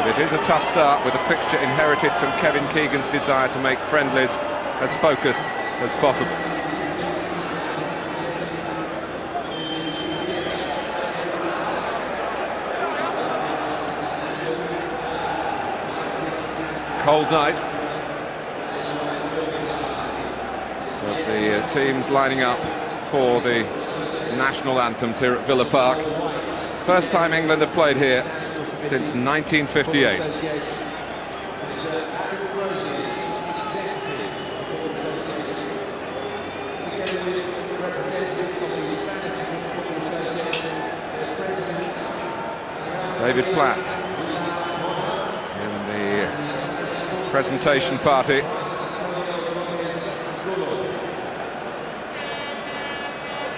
But it is a tough start with a fixture inherited from Kevin Keegan's desire to make friendlies as focused as possible. Cold night. But the teams lining up for the national anthems here at Villa Park. First time England have played here since 1958. David Platt in the presentation party.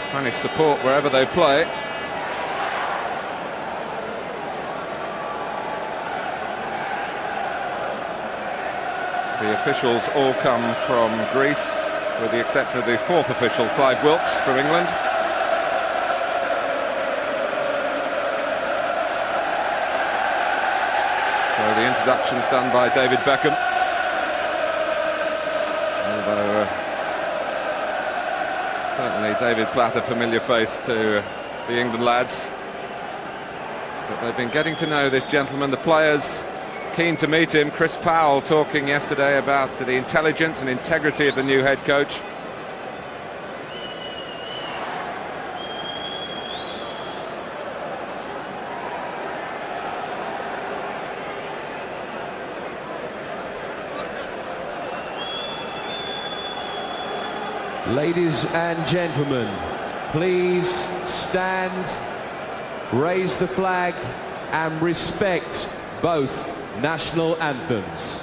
Spanish support wherever they play. The officials all come from Greece, with the exception of the fourth official, Clive Wilkes, from England. So the introduction's done by David Beckham. Although certainly David Platt, a familiar face to the England lads. But they've been getting to know this gentleman, the players keen to meet him. Chris Powell talking yesterday about the intelligence and integrity of the new head coach. Ladies and gentlemen, please stand, raise the flag and respect both national anthems.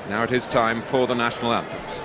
Now it is time for the national anthems.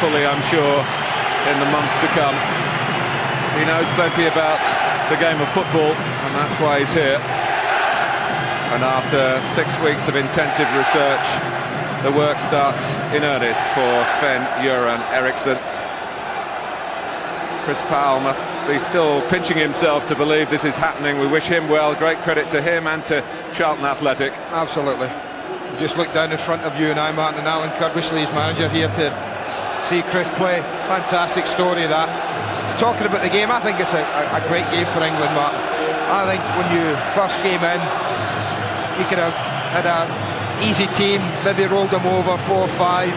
Fully, I'm sure, in the months to come. He knows plenty about the game of football, and that's why he's here. And after 6 weeks of intensive research, the work starts in earnest for Sven-Göran Eriksson. Chris Powell must be still pinching himself to believe this is happening. We wish him well. Great credit to him and to Charlton Athletic. Absolutely. You just look down in front of you now, Martin, and Alan Cudwisley's manager here to see Chris play. Fantastic story, that. Talking about the game, I think it's a great game for England, Martin. I think when you first came in, you could have had an easy team, maybe rolled them over 4-5.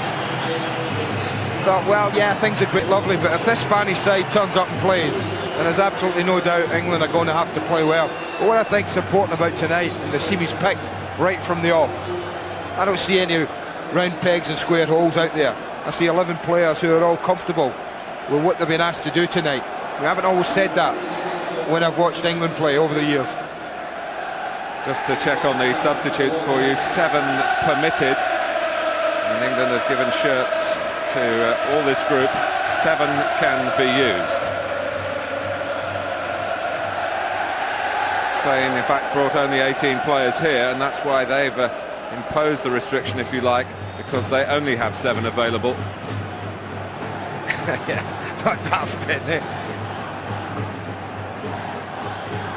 Thought, well, yeah, things are great, lovely, but if this Spanish side turns up and plays, then there's absolutely no doubt England are going to have to play well. But what I think is important about tonight, and the team is picked right from the off, I don't see any round pegs and square holes out there. I see 11 players who are all comfortable with what they've been asked to do tonight. We haven't always said that when I've watched England play over the years. Just to check on the substitutes for you, 7 permitted. And England have given shirts to all this group. 7 can be used. Spain, in fact, brought only 18 players here, and that's why they've imposed the restriction, if you like, because they only have 7 available. Yeah, not daft, isn't it?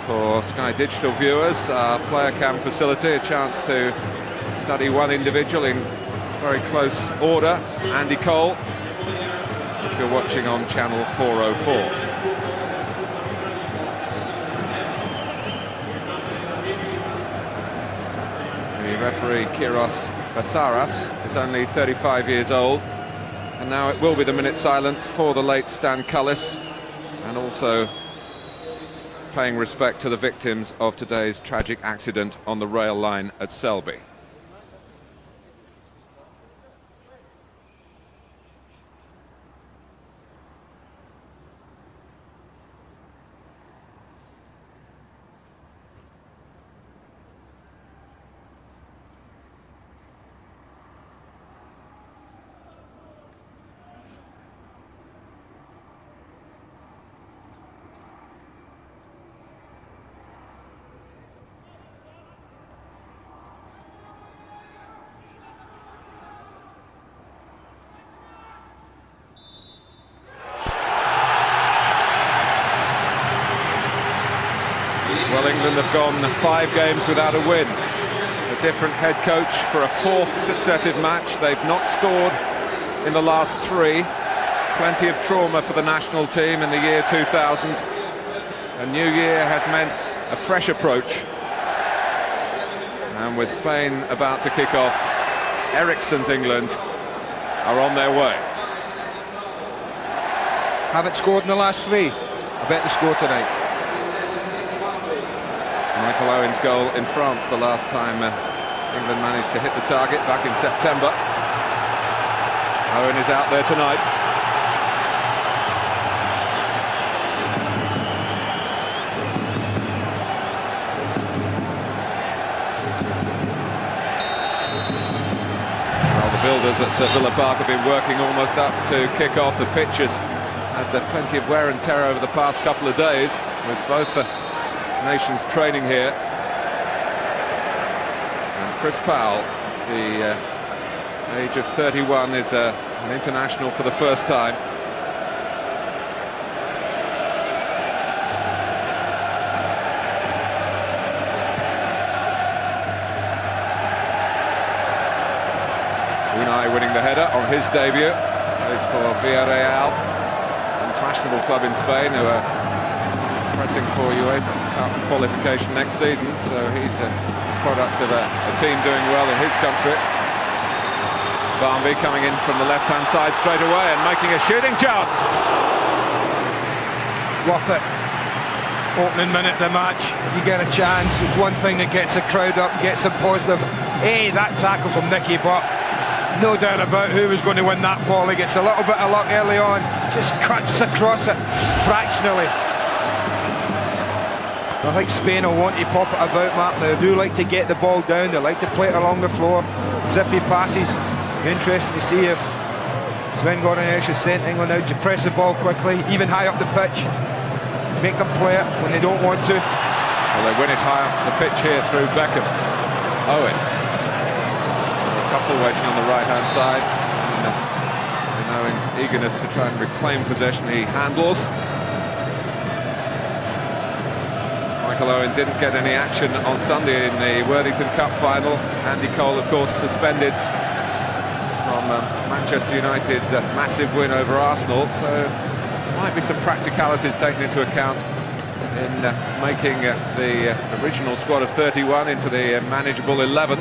For Sky Digital viewers, our player cam facility, a chance to study one individual in very close order. Andy Cole, if you're watching on channel 404. The referee Kyros Basaras is only 35 years old, and now it will be the minute silence for the late Stan Cullis, and also paying respect to the victims of today's tragic accident on the rail line at Selby. Well, England have gone 5 games without a win. A different head coach for a 4th successive match. They've not scored in the last 3. Plenty of trauma for the national team in the year 2000. A new year has meant a fresh approach. And with Spain about to kick off, Eriksson's England are on their way. Haven't scored in the last 3. I bet they score tonight. Michael Owen's goal in France the last time England managed to hit the target back in September. Owen is out there tonight. Well, the builders at Villa Park have been working almost up to kick off. The pitches had plenty of wear and tear over the past couple of days, with both the nations training here. And Chris Powell, the age of 31, is an international for the first time. Unai winning the header on his debut. Plays for Villarreal, a fashionable club in Spain who are pressing for UEFA Cup qualification next season, so he's a product of a team doing well in his country. Barnby coming in from the left-hand side straight away and making a shooting chance. Worth it. Opening minute of the match, you get a chance. It's one thing that gets the crowd up, gets them positive. Hey, that tackle from Nicky, but no doubt about who was going to win that ball. He gets a little bit of luck early on, just cuts across it fractionally. I think Spain will want to pop it about, Mark. They do like to get the ball down, they like to play it along the floor, zippy passes. Interesting to see if Sven-Göran Eriksson sent England out to press the ball quickly, even high up the pitch, make them play it when they don't want to. Well, they win it high up the pitch here through Beckham. Owen, a couple wedging on the right-hand side. In Owen's eagerness to try and reclaim possession, he handles. Michael Owen didn't get any action on Sunday in the Worthington Cup final. Andy Cole, of course, suspended from Manchester United's massive win over Arsenal, so there might be some practicalities taken into account in making the original squad of 31 into the manageable 11.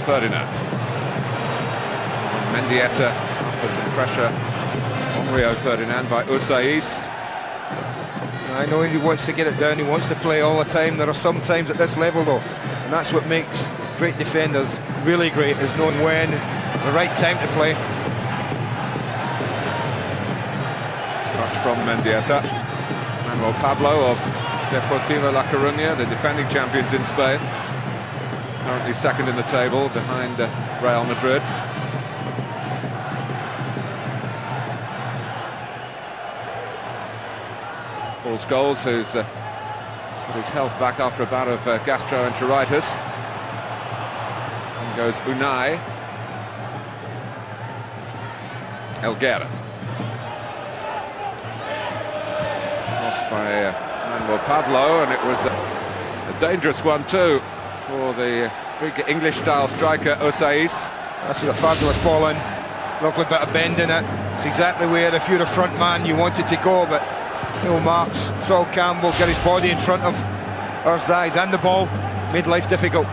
Ferdinand. Mendieta for some pressure on Rio Ferdinand by Usais. I know he wants to get it down, he wants to play all the time. There are some times at this level though, and that's what makes great defenders really great, is knowing when, the right time to play. Touch from Mendieta. Manuel Pablo of Deportivo La Coruña, the defending champions in Spain. Currently second in the table behind Real Madrid. Paul Scholes, who's got his health back after a bout of gastroenteritis. And goes Unai. Elguera. Lost by Manuel Pablo, and it was a dangerous one too for the big English-style striker Osais. That's a fabulous ball in. Lovely bit of bend in it. It's exactly where, if you're a front man, you want it to go, but Phil Marks, Sol Campbell get his body in front of Osais and the ball, made life difficult.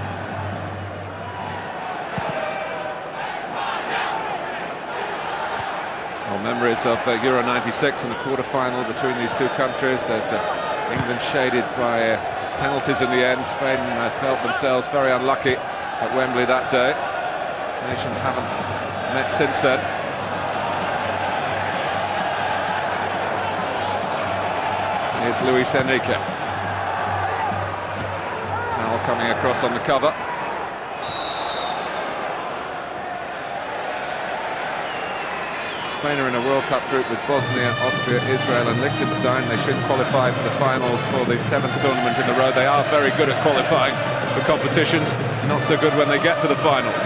Memories of Euro 96 and the quarter-final between these two countries that England shaded by penalties in the end. Spain felt themselves very unlucky at Wembley that day. Nations haven't met since then. Here's Luis Enrique. Now coming across on the cover. Spain are in a World Cup group with Bosnia, Austria, Israel and Liechtenstein. They should qualify for the finals for the 7th tournament in a row. They are very good at qualifying for competitions, not so good when they get to the finals.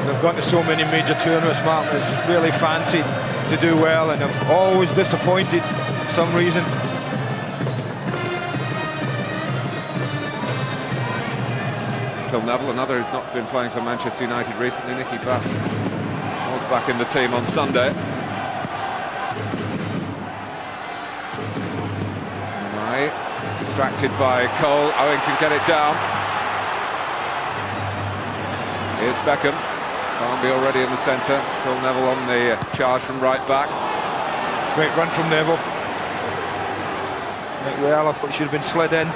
They've gone to so many major tournaments, Mark, is really fancied to do well and have always disappointed for some reason. Phil Neville, another who's not been playing for Manchester United recently, Nicky Butt. Was back in the team on Sunday. Distracted by Cole, Owen can get it down. Here's Beckham. Barnby already in the centre. Phil Neville on the charge from right back. Great run from Neville. Well, I thought he should have been slid in. Of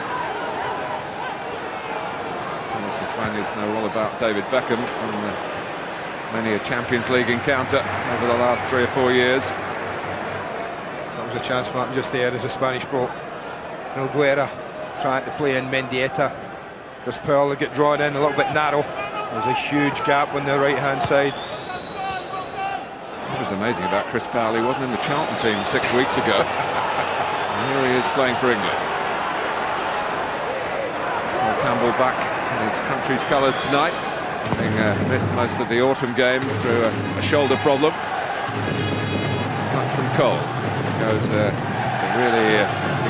course, the Spaniards know all about David Beckham from many a Champions League encounter over the last 3 or 4 years. That was a chance, Martin, just there as a Spanish pro. Elguera trying to play in Mendieta. Chris Pearl will get drawn in a little bit narrow. There's a huge gap on the right-hand side. What is amazing about Chris Powell, he wasn't in the Charlton team 6 weeks ago. And here he is playing for England. So Campbell back in his country's colours tonight. Having missed most of the autumn games through a shoulder problem. Cut from Cole. Goes a really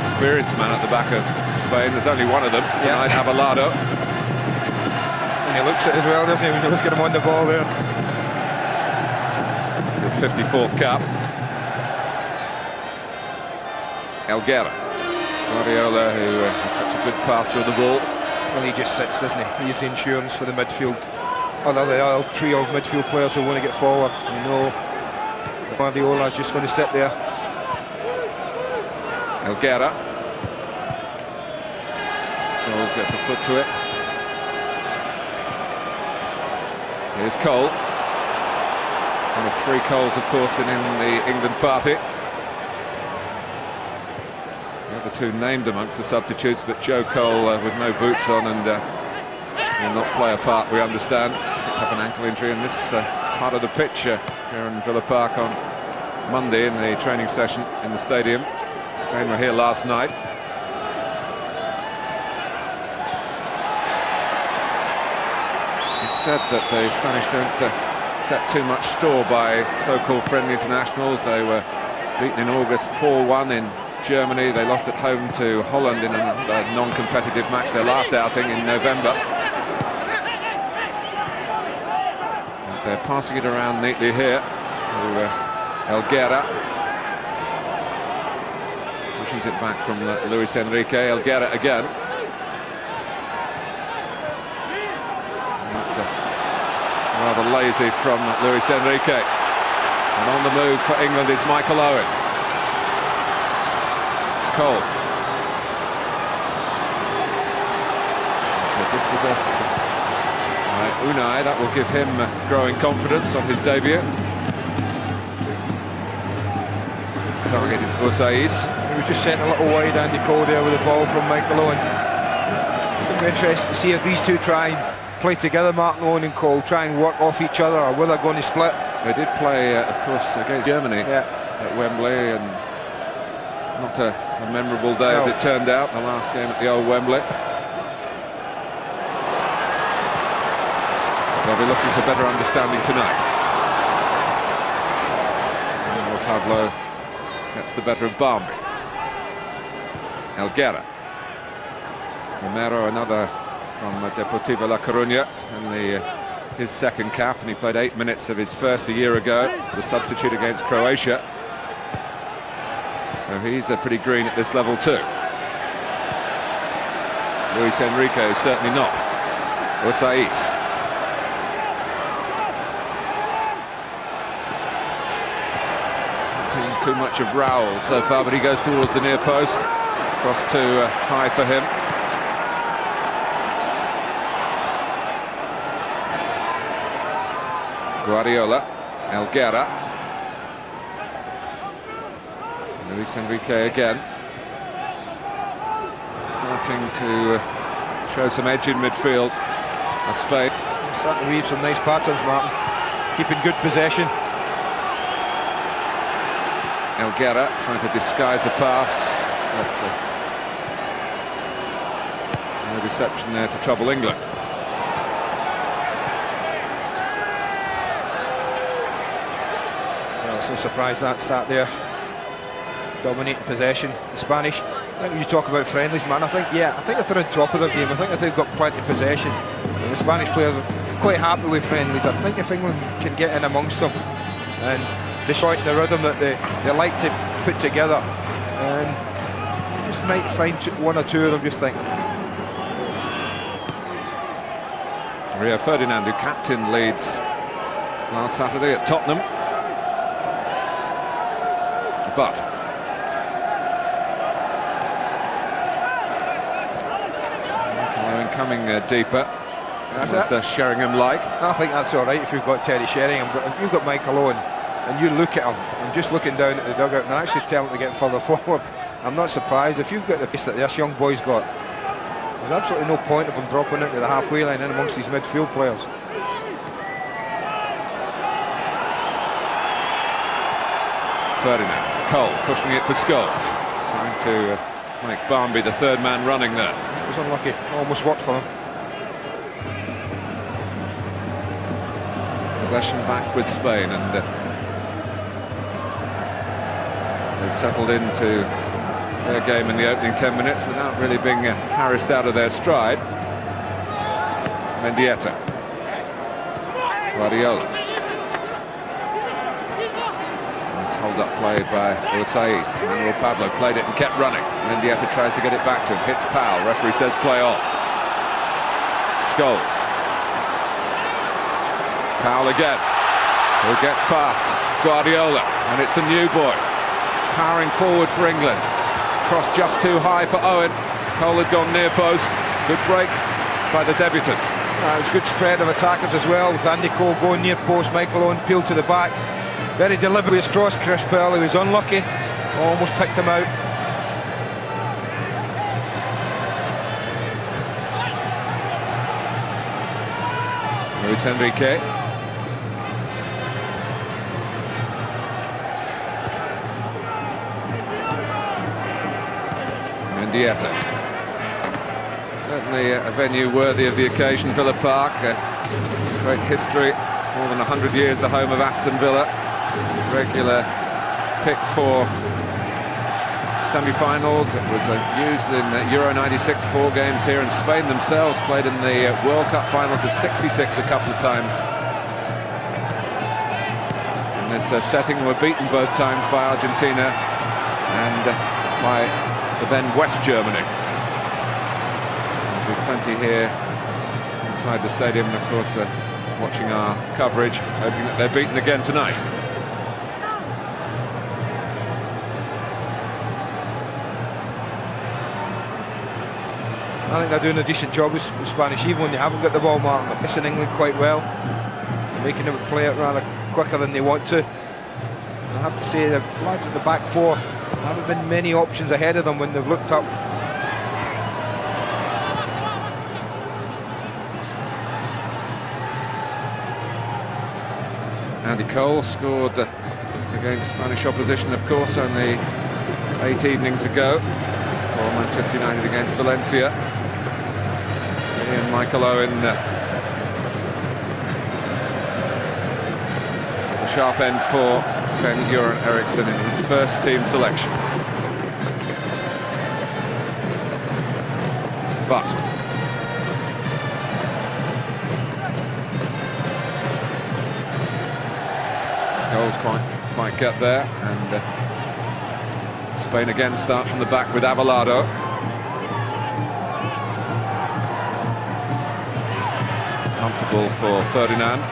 experienced man at the back of Spain. There's only one of them tonight, Avelado. And he looks it as well, doesn't he, when you look at him on the ball there. It's his 54th cap. Elguera. Guardiola, who is such a good passer of the ball. Well, he just sits, doesn't he? He's the insurance for the midfield. Other trio of midfield players who want to get forward. You know, Guardiola's just going to sit there. Elguera. Scholes gets a foot to it. Here's Cole. One of 3 Coles, of course, in the England party. The other 2 named amongst the substitutes, but Joe Cole with no boots on and will not play a part, we understand. Picked up an ankle injury in this part of the pitch here in Villa Park on Monday in the training session in the stadium. Spain were here last night. It's said that the Spanish don't set too much store by so-called friendly internationals. They were beaten in August 4-1 in Germany. They lost at home to Holland in a non-competitive match, their last outing in November. And they're passing it around neatly here to Elguera. Pushes it back from Luis Enrique. Elguera again. And that's rather lazy from Luis Enrique. And on the move for England is Michael Owen. Cole. Dispossessed by Unai. That will give him growing confidence on his debut. target is Osaïs. He was just sent a little wide, Andy Cole, there with the ball from Michael Owen. It'll be interesting to see if these two try and play together, Martin Owen and Cole, try and work off each other, or whether they're going to split. They did play, of course, against Germany at Wembley, and not a memorable day as it turned out, the last game at the old Wembley. They'll be looking for better understanding tonight. Pablo gets the better of Barmby. Elguera. Romero, another from Deportivo La Coruña, and his second cap, and he played 8 minutes of his first a year ago, the substitute against Croatia. So he's pretty green at this level too. Luis Enrique certainly not. Osaïs. Too much of Raúl so far, but he goes towards the near post. Cross too high for him. Guardiola, Elguera, Luis Enrique again, starting to show some edge in midfield. Spain starting to weave some nice patterns, Martin, keeping good possession. Elguera trying to disguise a pass, but no deception there to trouble England. Well, so surprised that start there. Dominating possession. The Spanish, I think when you talk about friendlies, man, I think if they're on top of their game, I think if they've got plenty of possession, and the Spanish players are quite happy with friendlies. I think if England can get in amongst them and destroying the rhythm that they like to put together, and you just might find one or two of them just think. Rio Ferdinand, who captained Leeds last Saturday at Tottenham. But Owen coming deeper. As the Sheringham-like. I think that's all right if you've got Terry Sheringham, but if you've got Michael Owen and you look at him and just looking down at the dugout and they're actually telling him to get further forward, I'm not surprised. If you've got the pace that this young boy's got, there's absolutely no point of him dropping into the halfway line in amongst these midfield players. Ferdinand, Cole pushing it for Scholes, trying to make Barmby the third man running there. It was unlucky, almost worked for him. Possession back with Spain, and they've settled into their game in the opening 10 minutes without really being harassed out of their stride. Mendieta, Guardiola. Nice hold-up play by Osaïs. Manuel Pablo played it and kept running. Mendieta tries to get it back to him, hits Powell. Referee says play on. Scholes. Powell again, who gets past Guardiola, and it's the new boy powering forward for England. Cross just too high for Owen. Cole had gone near post. Good break by the debutant. It was good spread of attackers as well, with Andy Cole going near post, Michael Owen peeled to the back. Very deliberate his cross. Chris Pearl, he was unlucky, almost picked him out. Luis Enrique. Mendieta. Certainly a venue worthy of the occasion, Villa Park. Great history, more than 100 years the home of Aston Villa. Regular pick for semi-finals. It was used in Euro 96 4 games here, and Spain themselves played in the World Cup finals of '66 a couple of times. In this setting, were beaten both times by Argentina and by the then West Germany. There'll be plenty here inside the stadium, and of course watching our coverage, hoping that they're beaten again tonight. I think they're doing a decent job with Spanish, even when they haven't got the ball, Martin. They're missing England quite well, making them play it rather quicker than they want to. I have to say the lads at the back four haven't been many options ahead of them when they've looked up. Andy Cole scored against Spanish opposition, of course, only 8 evenings ago, for Manchester United against Valencia. And Michael Owen, the sharp end for Sven-Göran Eriksson in his first team selection. But Scholes quite get there, and Spain again start from the back with Avelado. Comfortable for Ferdinand.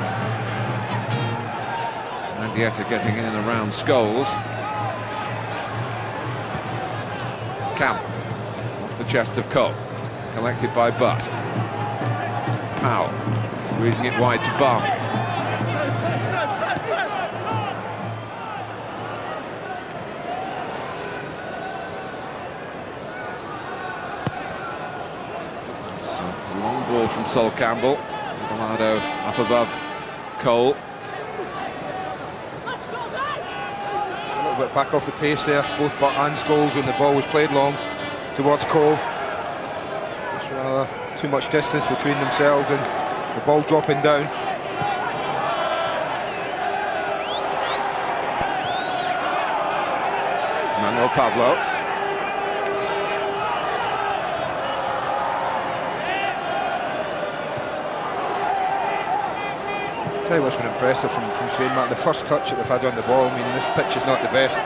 Mendieta getting in and around Scholes. Camp off the chest of Cole, collected by Butt. Powell squeezing it wide to Bum. Long ball from Sol Campbell. Avelado up above Cole. Just a little bit back off the pace there, both Butt and Scholes, when the ball was played long towards Cole. Just rather too much distance between themselves and the ball dropping down. Manuel Pablo. Tell you what's been impressive from Spain, Mark, the first touch that they've had on the ball. I mean, this pitch is not the best,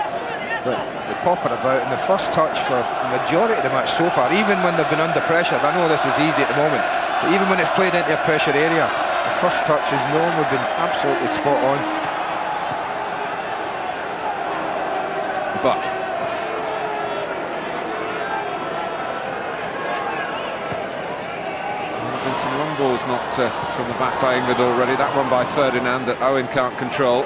but they pop it about, and the first touch for the majority of the match so far, even when they've been under pressure, I know this is easy at the moment, but even when it's played into a pressure area, the first touch has normally been absolutely spot on. But some long balls knocked from the back by England already. That one by Ferdinand that Owen can't control.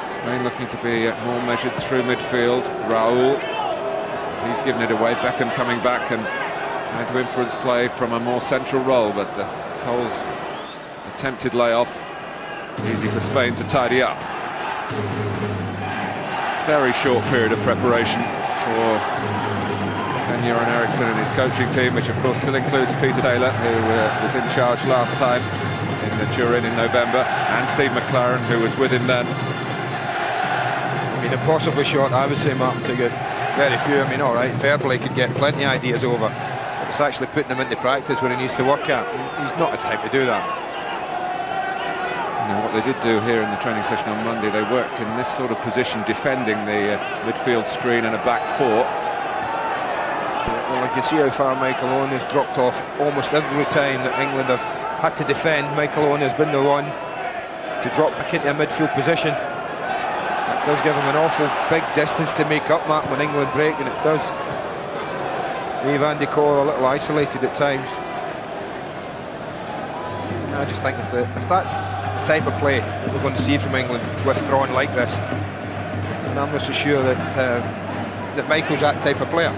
Spain looking to be more measured through midfield. Raúl, he's given it away. Beckham coming back and trying to influence play from a more central role, but Cole's attempted layoff, easy for Spain to tidy up. Very short period of preparation for Sven-Göran Eriksson and his coaching team, which of course still includes Peter Taylor, who was in charge last time in Turin in November, and Steve McLaren, who was with him then. I mean, impossibly short, I would say, Martin, to get very few. I mean, all right, verbally could get plenty of ideas over, but it's actually putting them into practice where he needs to work at. He's not the type to do that. You know, what they did do here in the training session on Monday, they worked in this sort of position, defending the midfield screen and a back four. Well, you can see how far Michael Owen has dropped off almost every time that England have had to defend. Michael Owen has been the one to drop back into a midfield position. It does give him an awful big distance to make up, Matt, when England break, and it does leave Andy Cole a little isolated at times. I just think if that's the type of play that we're going to see from England withdrawn like this, and I'm not so sure that Michael's that type of player.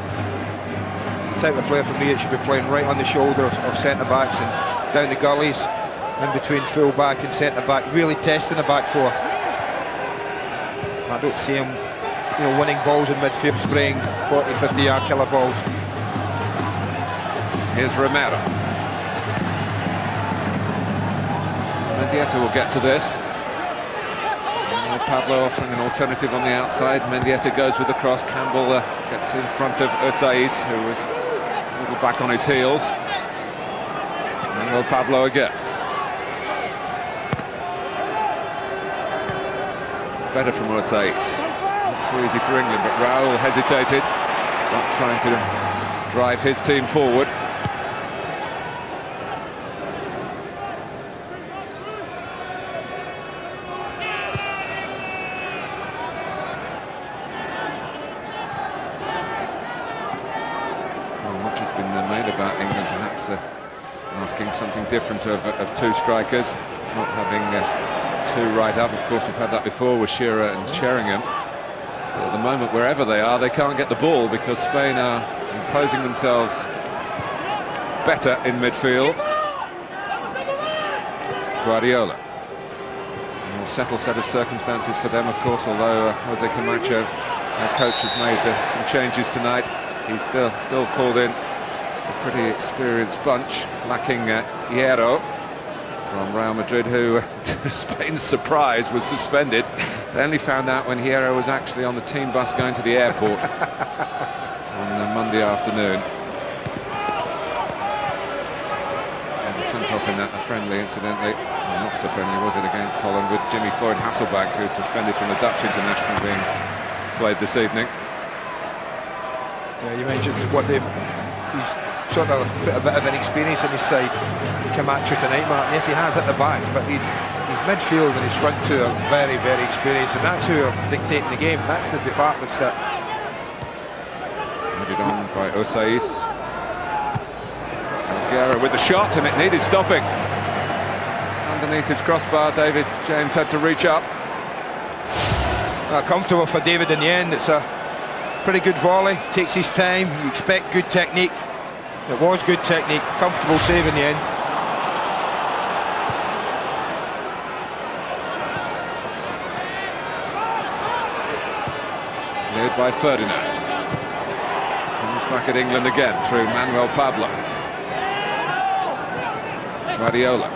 Type of player for me, it should be playing right on the shoulder of centre-backs and down the gullies, in between full-back and centre-back, really testing the back four. I don't see him, you know, winning balls in midfield, spraying 40-50 yard killer balls. Here's Romero. Mendieta will get to this. Pablo offering an alternative on the outside. Mendieta goes with the cross. Campbell gets in front of Usais, who was a little back on his heels. And Pablo again. It's better from Usais. Not so easy for England, but Raúl hesitated, not trying to drive his team forward. Asking something different of two strikers, not having two right up. Of course, we've had that before with Shearer and Sheringham. But at the moment, wherever they are, they can't get the ball because Spain are imposing themselves better in midfield. Guardiola. A more settled set of circumstances for them, of course, although José Camacho, our coach, has made some changes tonight. He's still called in a pretty experienced bunch, lacking Hierro from Real Madrid, who, to Spain's surprise, was suspended. They only found out when Hierro was actually on the team bus going to the airport on Monday afternoon. And sent off in that friendly, incidentally. Well, not so friendly, was it, against Holland, with Jimmy Floyd Hasselbank, who's suspended from the Dutch international, being played this evening. Yeah, you mentioned he's sort of put a bit of an experience in his side, Camacho tonight, Martin. Yes, he has at the back, but his midfield and his front two are very, very experienced, and that's who are dictating the game. That's the departments that... Headed on by Osais. Gerrard with the shot, and it needed stopping. Underneath his crossbar, David James had to reach up. Comfortable for David in the end. It's a pretty good volley, takes his time. You expect good technique. It was good technique, comfortable save in the end. Cleared by Fernando. Comes back at England again through Manuel Pablo. Guardiola.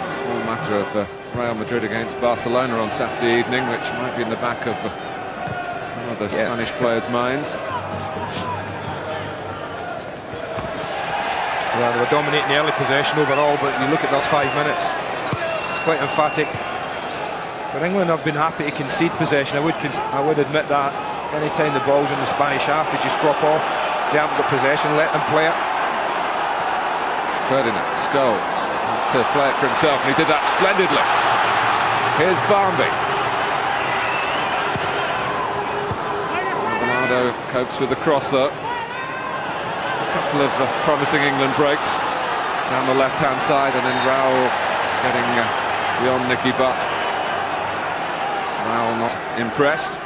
It's a small matter of Real Madrid against Barcelona on Saturday evening, which might be in the back of some of the Spanish players' minds. Yeah, they were dominating the early possession overall, but you look at those 5 minutes, it's quite emphatic. But England have been happy to concede possession. I would admit that. Anytime the ball's in the Spanish half, they just drop off. If they haven't got possession, let them play it. Ferdinand Scholes to play it for himself, and he did that splendidly. Here's Barmby. Fernando copes with the cross, though. A couple of promising England breaks down the left-hand side, and then Raúl getting beyond Nicky Butt. Raúl not impressed.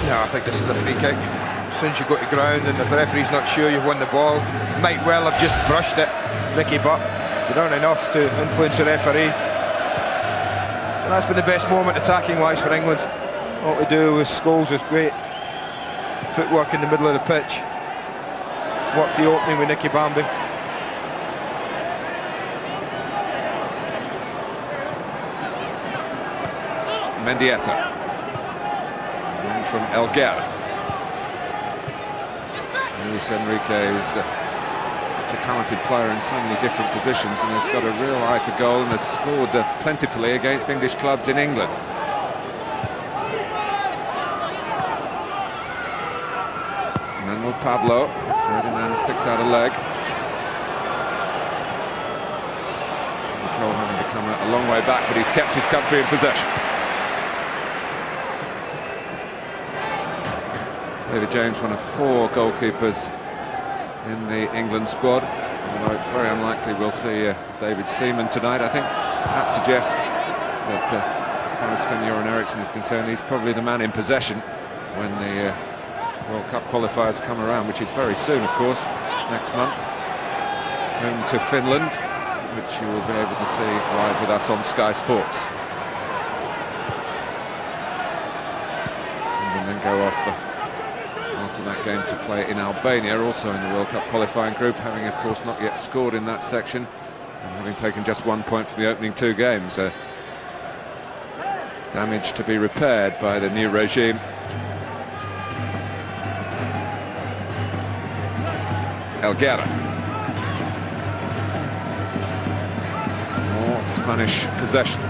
No, I think this is a free kick. As soon as you go to ground and if the referee's not sure you've won the ball, might well have just brushed it, Nicky Butt. But not enough to influence the referee. And that's been the best moment attacking-wise for England. All to do with Scholes is great footwork in the middle of the pitch. Worked the opening with Nicky Bambi. Mendieta. One from Elguera. Luis Enrique is such a talented player in so many different positions, and has got a real eye for goal, and has scored plentifully against English clubs in England. Manuel Pablo. Ferdinand sticks out a leg. Nicole having to come a long way back, but he's kept his country in possession. David James, one of 4 goalkeepers in the England squad, although it's very unlikely we'll see David Seaman tonight. I think that suggests that as far as Sven-Göran Eriksson is concerned, he's probably the man in possession when the World Cup qualifiers come around, which is very soon, of course, next month. Home to Finland, which you will be able to see live with us on Sky Sports. And then go off after that game to play in Albania, also in the World Cup qualifying group, having of course not yet scored in that section and having taken just 1 point from the opening 2 games. Damage to be repaired by the new regime. Elguera. More Spanish possession.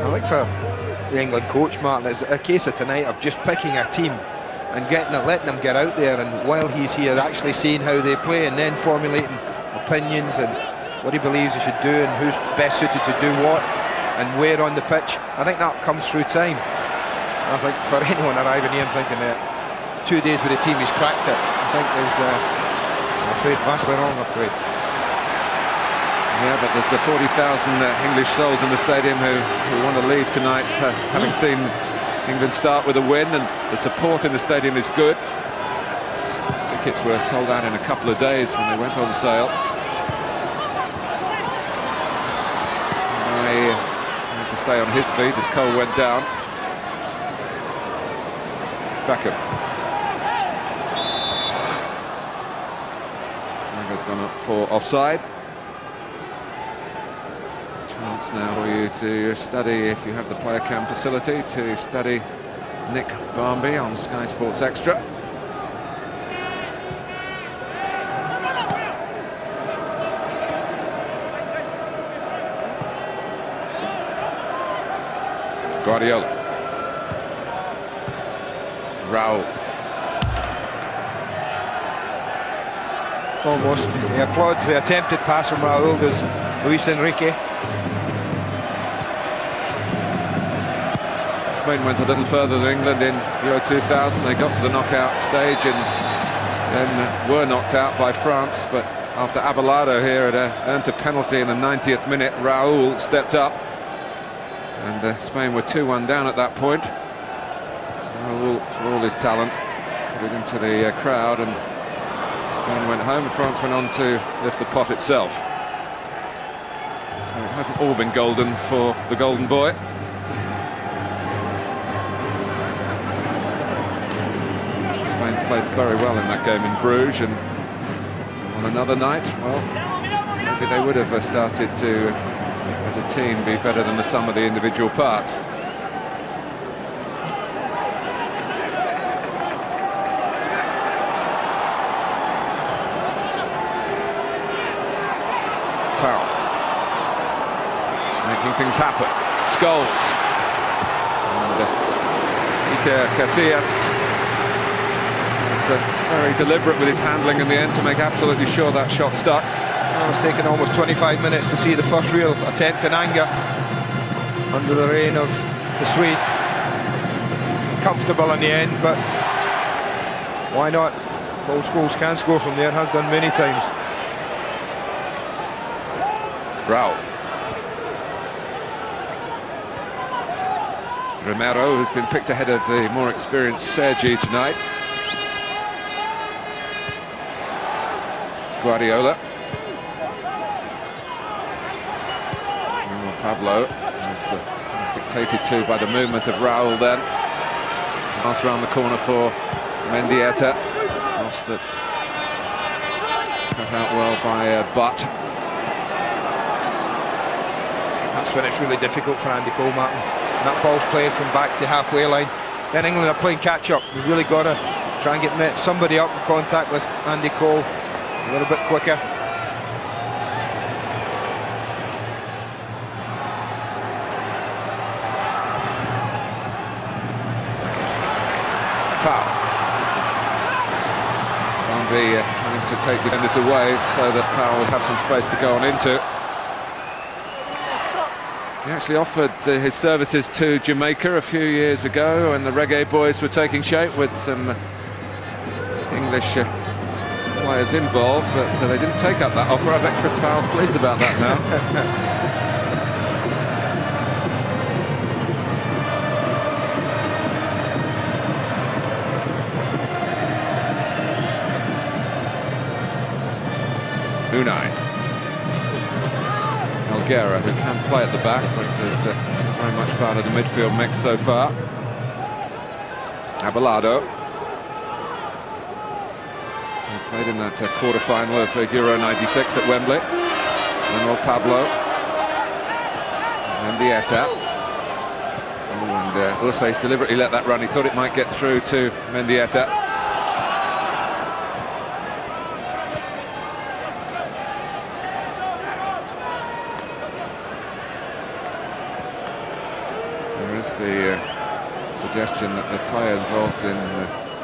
I think for the England coach, Martin, it's a case of tonight of just picking a team and letting them get out there, and while he's here actually seeing how they play and then formulating opinions and what he believes he should do and who's best suited to do what and where on the pitch. I think that comes through time. I think for anyone arriving here and thinking that 2 days with the team he's cracked it, I think is afraid, vastly wrong, I'm afraid. Yeah, but there's 40,000 English souls in the stadium who want to leave tonight, having seen England start with a win, and the support in the stadium is good. Tickets were sold out in a couple of days when they went on sale. He had to stay on his feet as Cole went down. Beckham. Has gone up for offside. Chance now for you to study, if you have the player cam facility, to study Nick Barmby on Sky Sports Extra. Guardiola. Raúl. Almost. He applauds the attempted pass from Raúl, does Luis Enrique. Spain went a little further than England in Euro 2000. They got to the knockout stage and then were knocked out by France. But after Abelardo here had earned a penalty in the 90th minute, Raúl stepped up. And Spain were 2-1 down at that point. Raúl, for all his talent, put it into the crowd, and Spain went home, and France went on to lift the pot itself. So it hasn't all been golden for the golden boy. Spain played very well in that game in Bruges, and on another night, well, maybe they would have started to, as a team, be better than the sum of the individual parts. Making things happen. Scholes. And Iker Casillas was very deliberate with his handling in the end to make absolutely sure that shot stuck. It was taking almost 25 minutes to see the first real attempt in anger under the reign of the Swede. Comfortable in the end, but why not? Paul Scholes can score from there, has done many times. Raúl. Romero, who's been picked ahead of the more experienced Sergi tonight. Guardiola. Pablo was dictated to by the movement of Raúl then. Pass around the corner for Mendieta. Pass that's cut out well by Butt. That's when it's really difficult for Andy Cole, Martin. That ball's played from back to halfway line. Then England are playing catch-up. We've really got to try and get somebody up in contact with Andy Cole a little bit quicker. Foul. Barmby trying to take defenders away so that Powell will have some space to go on into. He actually offered his services to Jamaica a few years ago when the Reggae Boys were taking shape with some English players involved, but they didn't take up that offer. I bet Chris Powell's pleased about that now. Unai. Gerrard, who can play at the back, but is very much part of the midfield mix so far. Abelardo. He played in that quarter-final of Euro 96 at Wembley. Manuel Pablo. Mendieta. And Ursay's deliberately let that run. He thought it might get through to Mendieta. The suggestion that the player involved in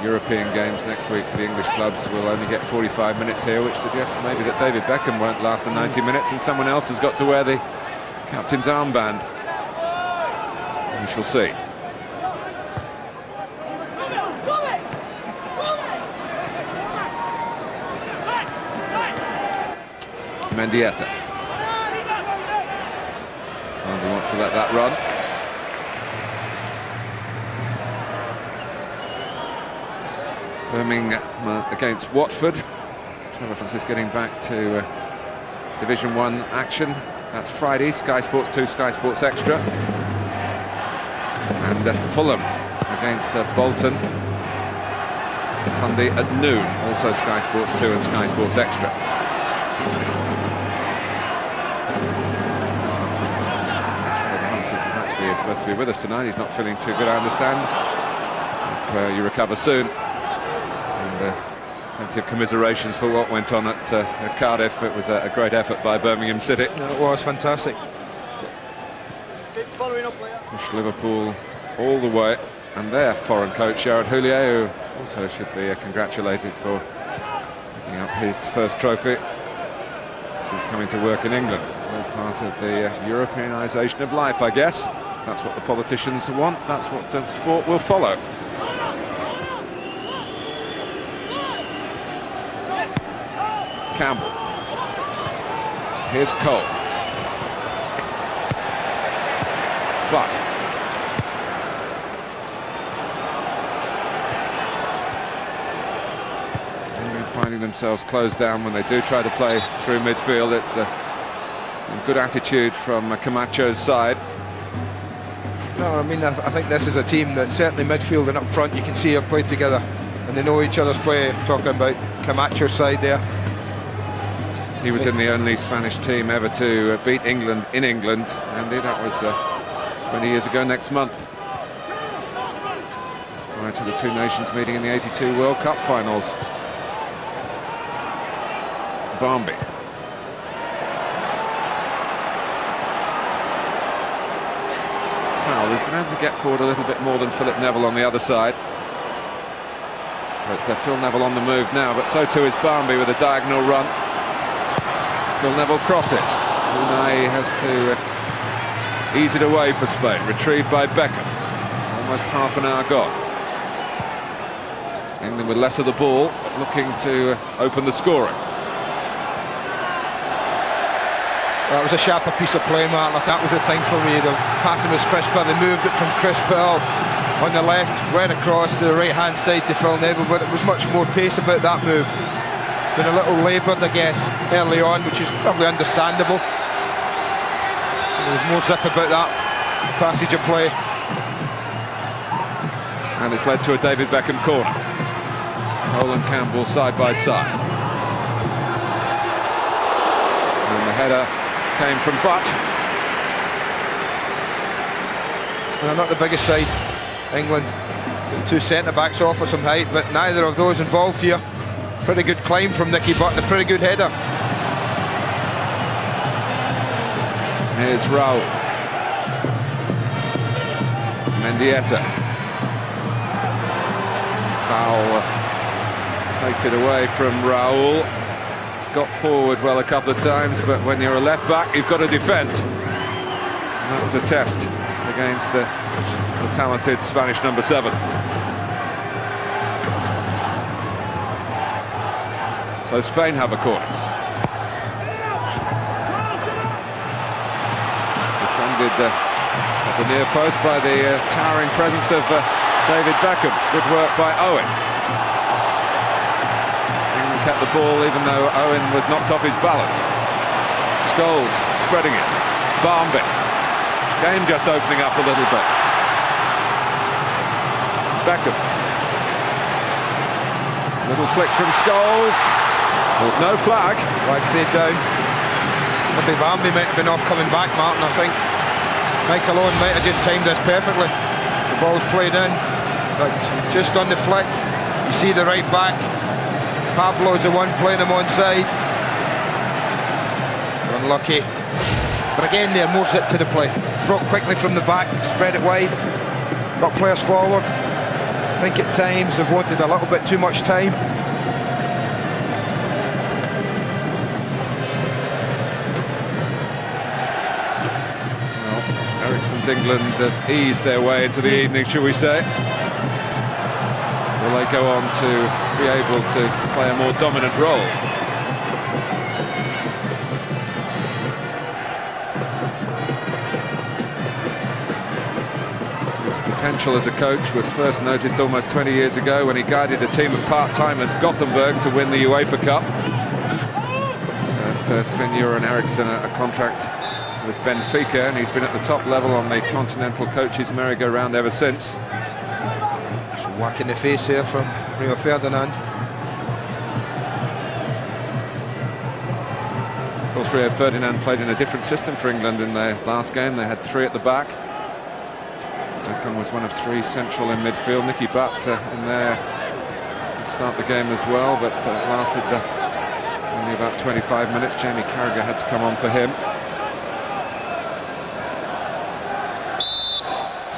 European games next week for the English clubs will only get 45 minutes here, which suggests maybe that David Beckham won't last the 90 minutes and someone else has got to wear the captain's armband. We shall see. Mendieta. Fernando wants to let that run. Birmingham against Watford. Trevor Francis getting back to Division 1 action. That's Friday, Sky Sports 2, Sky Sports Extra. And Fulham against Bolton. Sunday at noon, also Sky Sports 2 and Sky Sports Extra. Trevor Francis was actually supposed to be with us tonight. He's not feeling too good, I understand. Hope you recover soon. And plenty of commiserations for what went on at Cardiff. It was a great effort by Birmingham City. It was fantastic. Pushed Liverpool all the way, and their foreign coach Gerrard, who also should be congratulated for picking up his first trophy since coming to work in England. All part of the Europeanisation of life, I guess. That's what the politicians want. That's what sport will follow. Campbell. Here's Cole. But finding themselves closed down when they do try to play through midfield. It's a good attitude from Camacho's side. No, I mean, I think this is a team that certainly midfield and up front you can see have played together and they know each other's play. Talking about Camacho's side there. He was in the only Spanish team ever to beat England in England. Andy, that was 20 years ago next month. Prior to the two nations meeting in the '82 World Cup finals. Barmby. Well, he's been able to get forward a little bit more than Philip Neville on the other side. But Phil Neville on the move now, but so too is Barmby with a diagonal run. Phil Neville crosses. Unai has to ease it away for Spain. Retrieved by Beckham. Almost half an hour gone. England with less of the ball, but looking to open the scoring. That was a sharper piece of play, Martin. That was the thing for me. The passing was crisper. They moved it from Chris Pearl on the left, right across to the right-hand side to Phil Neville, but it was much more pace about that move. It's been a little laboured, I guess, early on, which is probably understandable. There was more zip about that passage of play. And it's led to a David Beckham corner. Cole and Campbell side by side. And the header came from Butt. They're not the biggest side, England. The two centre-backs offer some height, but neither of those involved here. Pretty good climb from Nicky Butt and a pretty good header. Here's Raúl. Mendieta. Foul takes it away from Raúl. He's got forward well a couple of times, but when you're a left back, you've got to defend. And that was a test against the talented Spanish number 7. So Spain have a corner. Defended at the near post by the towering presence of David Beckham. Good work by Owen. England kept the ball even though Owen was knocked off his balance. Scholes spreading it. Barmby. Game just opening up a little bit. Beckham. Little flick from Scholes. There's no flag. Flag stayed down. Maybe Barmby might have been off coming back, Martin, I think. Michael Owen might have just timed this perfectly. The ball's played in, but just on the flick, you see the right back. Pablo's the one playing him onside. Unlucky. But again, there, more zip to the play. Broke quickly from the back, spread it wide, got players forward. I think at times they've wanted a little bit too much time. Eriksson's England have eased their way into the evening, shall we say? Will they go on to be able to play a more dominant role? His potential as a coach was first noticed almost 20 years ago when he guided a team of part-timers, Gothenburg, to win the UEFA Cup. But Sven-Göran Eriksson a contract with Benfica, and he's been at the top level on the continental coaches merry-go-round ever since. Just a whack in the face here from Rio Ferdinand. Of course, Rio Ferdinand played in a different system for England in their last game. They had three at the back. Beckham was one of three central in midfield. Nicky Butt in there to start the game as well, but lasted only about 25 minutes. Jamie Carragher had to come on for him.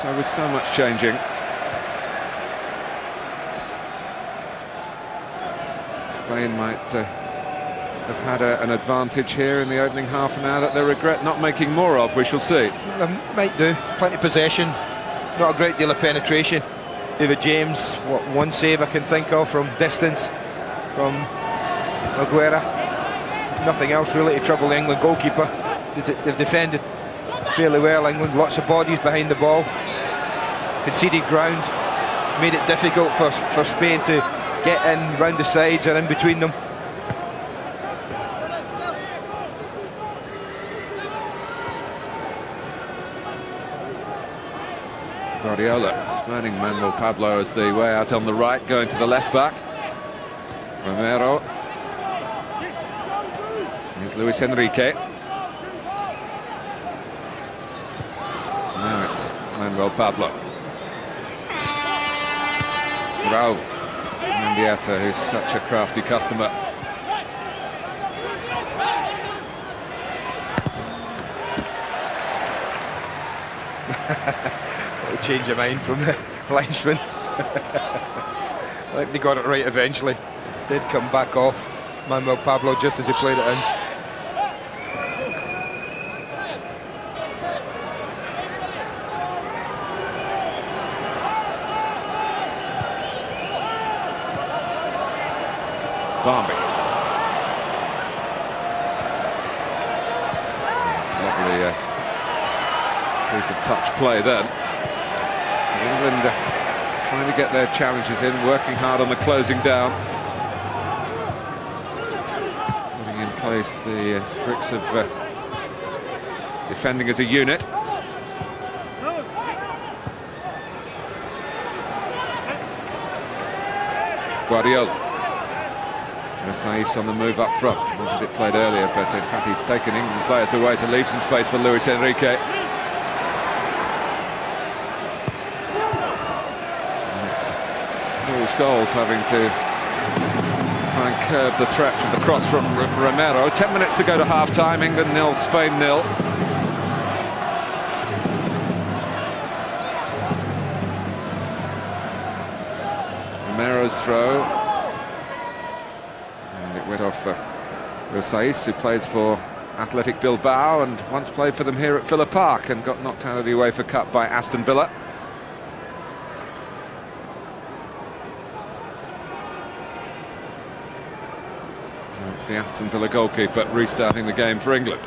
So with so much changing, Spain might have had an advantage here in the opening half an hour that they regret not making more of. We shall see. They might do. Plenty of possession, not a great deal of penetration. David James, what, one save I can think of from distance from Aguera. Nothing else really to trouble the England goalkeeper. They've defended fairly well, England. Lots of bodies behind the ball. Conceded ground, made it difficult for Spain to get in round the sides or in between them. Guardiola spurning Manuel Pablo as the way out on the right, going to the left back. Romero. Here's Luis Enrique. Now it's Manuel Pablo. Raúl. Mendieta, who's such a crafty customer. It'll change your mind from the linesman. I think they got it right eventually. Did come back off Manuel Pablo just as he played it in. Barnby. Lovely piece of touch play then. England trying to get their challenges in, working hard on the closing down. Putting in place the tricks of defending as a unit. Guardiola. Saiss on the move up front. Wanted it played earlier, but in fact he's taken England players away to leave some space for Luis Enrique. And it's Paul Scholes having to try and curb the threat from the cross from Romero. 10 minutes to go to half-time. England 0, Spain 0. Romero's throw. Went off Saiss, who plays for Athletic Bilbao and once played for them here at Villa Park and got knocked out of the UEFA Cup by Aston Villa. And it's the Aston Villa goalkeeper restarting the game for England.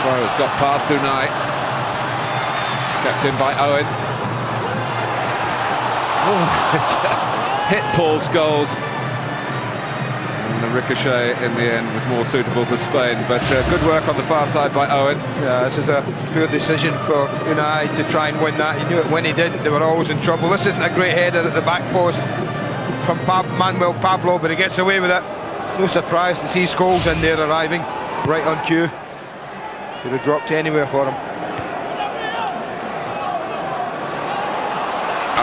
Has got past Unai, kept in by Owen. Oh, it hit Paul Scholes, and the ricochet in the end was more suitable for Spain, but good work on the far side by Owen. Yeah, this is a poor decision for Unai to try and win that. He knew it when he didn't, they were always in trouble. This isn't a great header at the back post from Manuel Pablo, but he gets away with it. It's no surprise to see Scholes in there arriving right on cue. Could have dropped anywhere for him.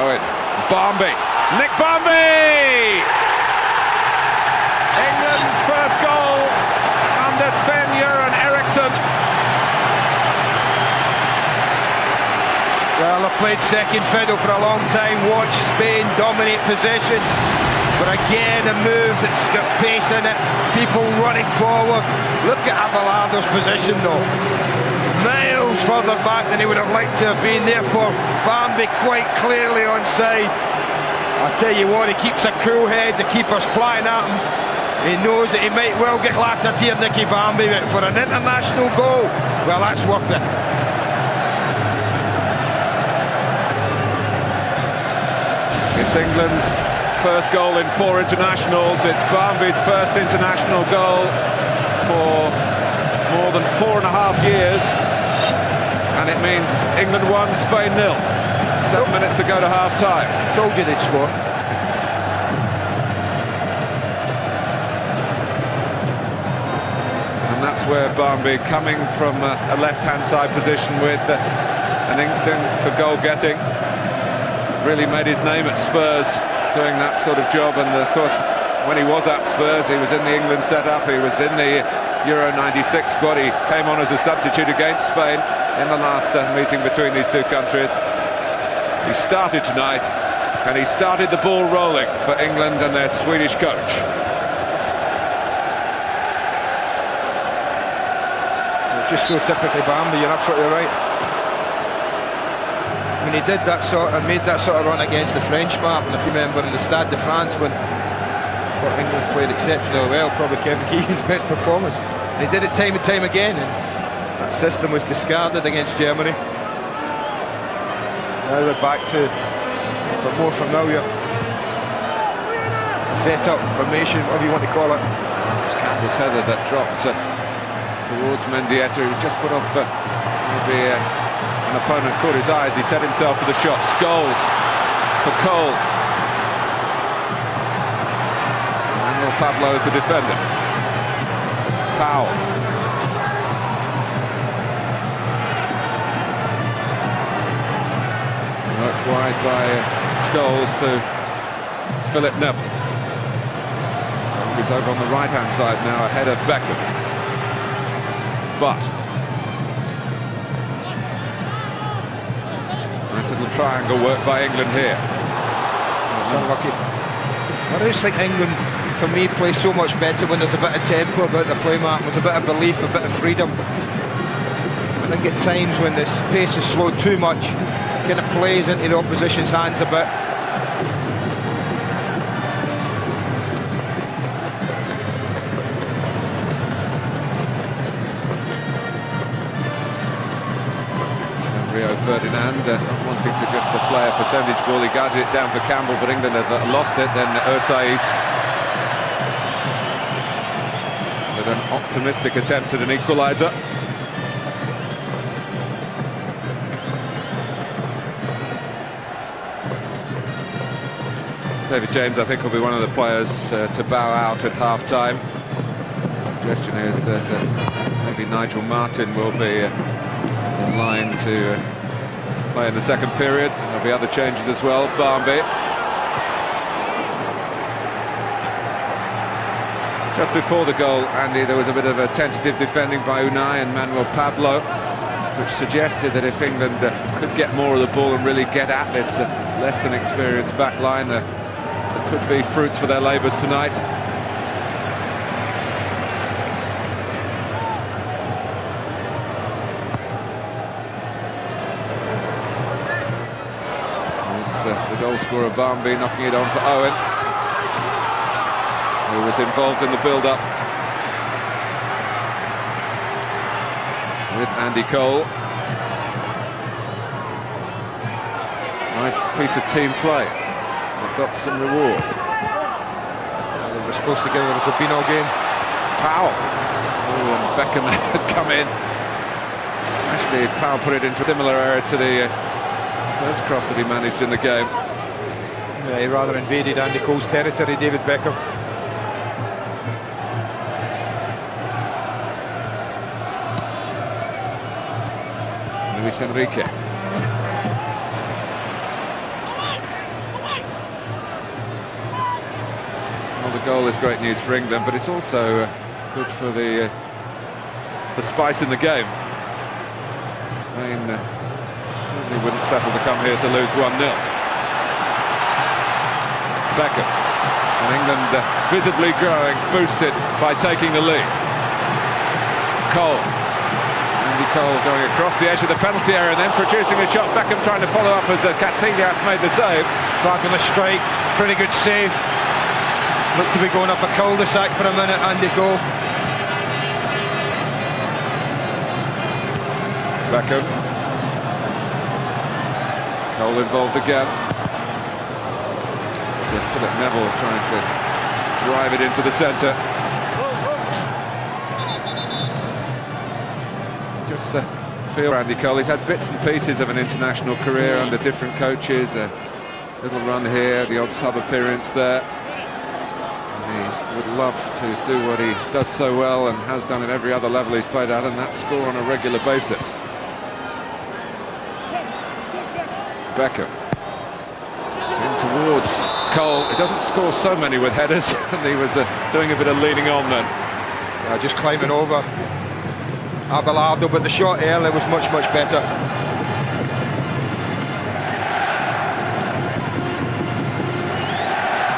Owen, Barnby, Nick Barnby! England's first goal under Sven-Göran Eriksson. Well, I've played second fiddle for a long time, watched Spain dominate possession, but again a move that's got pace in it, people running forward. Look at Abelardo's position though, miles further back than he would have liked to have been. Therefore, Bambi quite clearly onside. I tell you what, he keeps a cool head, the keeper's flying at him. He knows that he might well get clattered here, Nicky Bambi, but for an international goal, well, that's worth it. It's England's first goal in 4 internationals. It's Bambi's first international goal for more than 4.5 years. And it means England 1, Spain 0. 7 minutes to go to half-time. Told you they'd score. And that's where Bambi, coming from a left-hand side position with an instinct for goal-getting, really made his name at Spurs doing that sort of job. And of course, when he was at Spurs, he was in the England setup, he was in the Euro 96 squad. He came on as a substitute against Spain in the last meeting between these two countries. He started tonight, and he started the ball rolling for England and their Swedish coach. It's just so typically Bambi, you're absolutely right. When he did that sort and made that sort of run against the French map, and if you remember in the Stade de France when I thought England played exceptionally well, probably Kevin Keegan's best performance. And he did it time and time again, and that system was discarded against Germany. Now they're back to a more familiar setup, formation, whatever you want to call it. It was Campbell's header that dropped towards Mendieta, who just put off maybe an opponent caught his eye as he set himself for the shot. Scholes for Cole. Manuel Pablo is the defender. Powell. Worked wide by Scholes to Philip Neville. He's over on the right-hand side now, ahead of Beckham. But nice little triangle work by England here. It's unlucky. I just think England, for me, play so much better when there's a bit of tempo about the play map, there's a bit of belief, a bit of freedom. I think at times when the pace is slowed too much, kind of plays into the opposition's hands a bit. Rio Ferdinand not wanting to just play a percentage ball, he guided it down for Campbell, but England have lost it. Then Ursais with an optimistic attempt at an equaliser. David James, I think, will be one of the players to bow out at half-time. The suggestion is that maybe Nigel Martin will be in line to play in the second period. And there'll be other changes as well. Bambi. Just before the goal, Andy, there was a bit of a tentative defending by Unai and Manuel Pablo, which suggested that if England could get more of the ball and really get at this less than experienced back line, there could be fruits for their labours tonight. The goal scorer Bambi knocking it on for Owen, who was involved in the build-up with Andy Cole. Nice piece of team play. They've got some reward. They were supposed to give it a Sabino game. Powell. Oh, and Beckham had come in. Actually, Powell put it into a similar area to the first cross that he managed in the game. Yeah, he rather invaded Andy Cole's territory, David Beckham. Luis Enrique. Well, the goal is great news for England, but it's also good for the spice in the game. Spain certainly wouldn't settle to come here to lose 1-0. Beckham, and England visibly growing, boosted by taking the lead. Cole, Andy Cole going across the edge of the penalty area and then producing a shot. Beckham trying to follow up as Casillas made the save. Fabulous strike, pretty good save. Looked to be going up a cul-de-sac for a minute, Andy Cole. Beckham. Cole involved again. It's Philip Neville trying to drive it into the centre. Just the feel Andy Cole. He's had bits and pieces of an international career under different coaches. A little run here, the odd sub appearance there. And he would love to do what he does so well and has done at every other level he's played at, and that's score on a regular basis. Beckham. It's in towards Cole. He doesn't score so many with headers, and he was doing a bit of leaning on then. Just climbing over Abelardo, but the shot earlier was much better.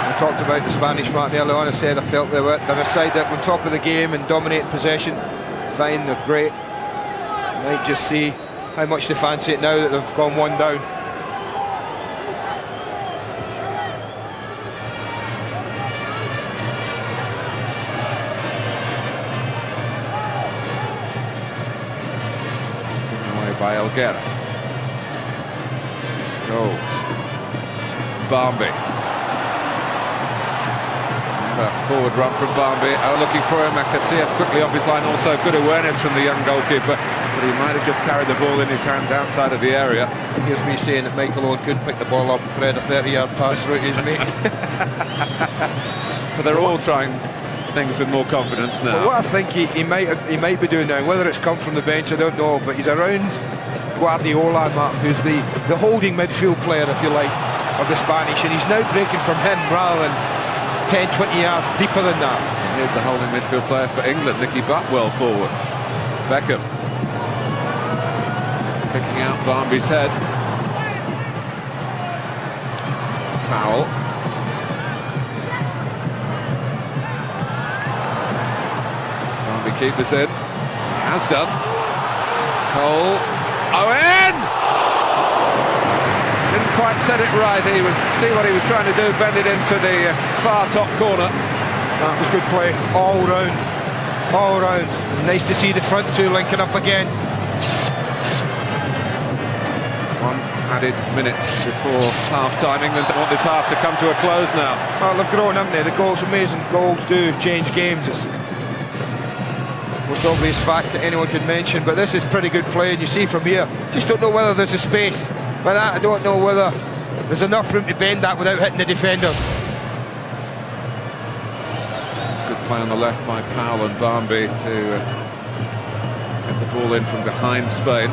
I talked about the Spanish mark earlier on. I said I felt they're a side that were top of the game and dominating possession. Fine, they're great. Might just see how much they fancy it now that they've gone one down. By Gerrard. It's goals. Barmby. Forward run from Barmby. Looking for him. Casillas quickly off his line. Also good awareness from the young goalkeeper, but he might have just carried the ball in his hands outside of the area. Here's me saying that Michael Owen couldn't pick the ball up and thread a 30-yard pass through his mate. But they're all trying things with more confidence now. But what I think he might be doing now, whether it's come from the bench, I don't know, but he's around Guardiola, Mark, who's the holding midfield player, if you like, of the Spanish, and he's now breaking from him rather than 10-20 yards deeper than that. And here's the holding midfield player for England, Nicky Butt, forward. Beckham picking out Barmby's head. Foul. Keep this in, has done. Cole, Owen! Didn't quite set it right. He would see what he was trying to do, bend it into the far top corner. That was good play, all round. Nice to see the front two linking up again. One added minute before half-time. England want this half to come to a close now. Well, they've grown, haven't they? The goals, amazing goals do change games. It's most obvious fact that anyone could mention, but this is pretty good play, and you see from here, just don't know whether there's a space. By that, I don't know whether there's enough room to bend that without hitting the defender. It's good play on the left by Powell and Barmby to get the ball in from behind Spain.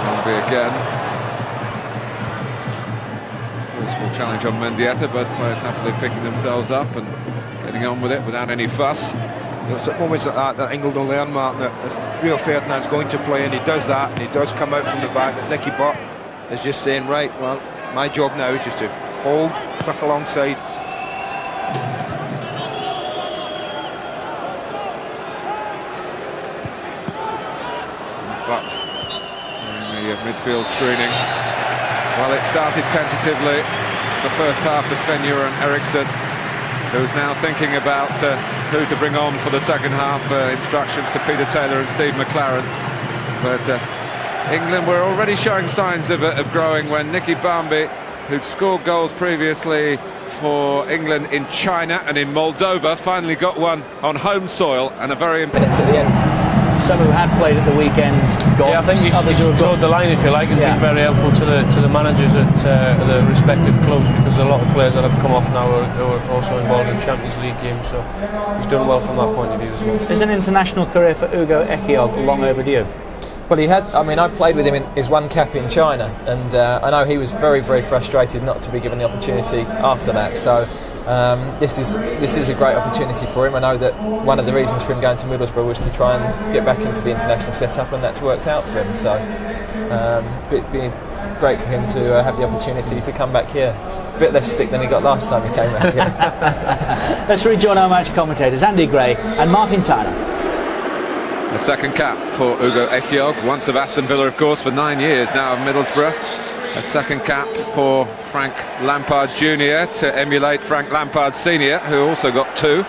Barmby again. Full challenge on Mendieta, both players happily picking themselves up and getting on with it without any fuss. It's at moments like that England will learn, Mark, that if Rio Ferdinand's going to play and he does that and he does come out from the back, that Nicky Butt is just saying, right, well, my job now is just to hold, tuck alongside. Butt in the midfield screening. Well, it started tentatively the first half for Sven-Göran Eriksson, who's now thinking about who to bring on for the second half. Instructions to Peter Taylor and Steve McLaren. But England were already showing signs of growing when Nicky Barmby, who'd scored goals previously for England in China and in Moldova, finally got one on home soil, and a very minutes at the end. Some who had played at the weekend got. Yeah, I think he's towed the line, if you like, and been very helpful to the managers at the respective clubs, because a lot of players that have come off now are also involved in Champions League games, so he's done well from that point of view as well. Is an international career for Ugo Ehiogu long overdue? Well, he had. I mean, I played with him in his one cap in China, and I know he was very frustrated not to be given the opportunity after that. So this is a great opportunity for him. I know that one of the reasons for him going to Middlesbrough was to try and get back into the international setup, and that's worked out for him. So great for him to have the opportunity to come back here. A bit less stick than he got last time he came back here. Let's rejoin our match commentators, Andy Gray and Martin Tyler. A second cap for Ugo Ehiogu, once of Aston Villa, of course, for 9 years now of Middlesbrough. A second cap for Frank Lampard Jr. to emulate Frank Lampard Sr., who also got 2.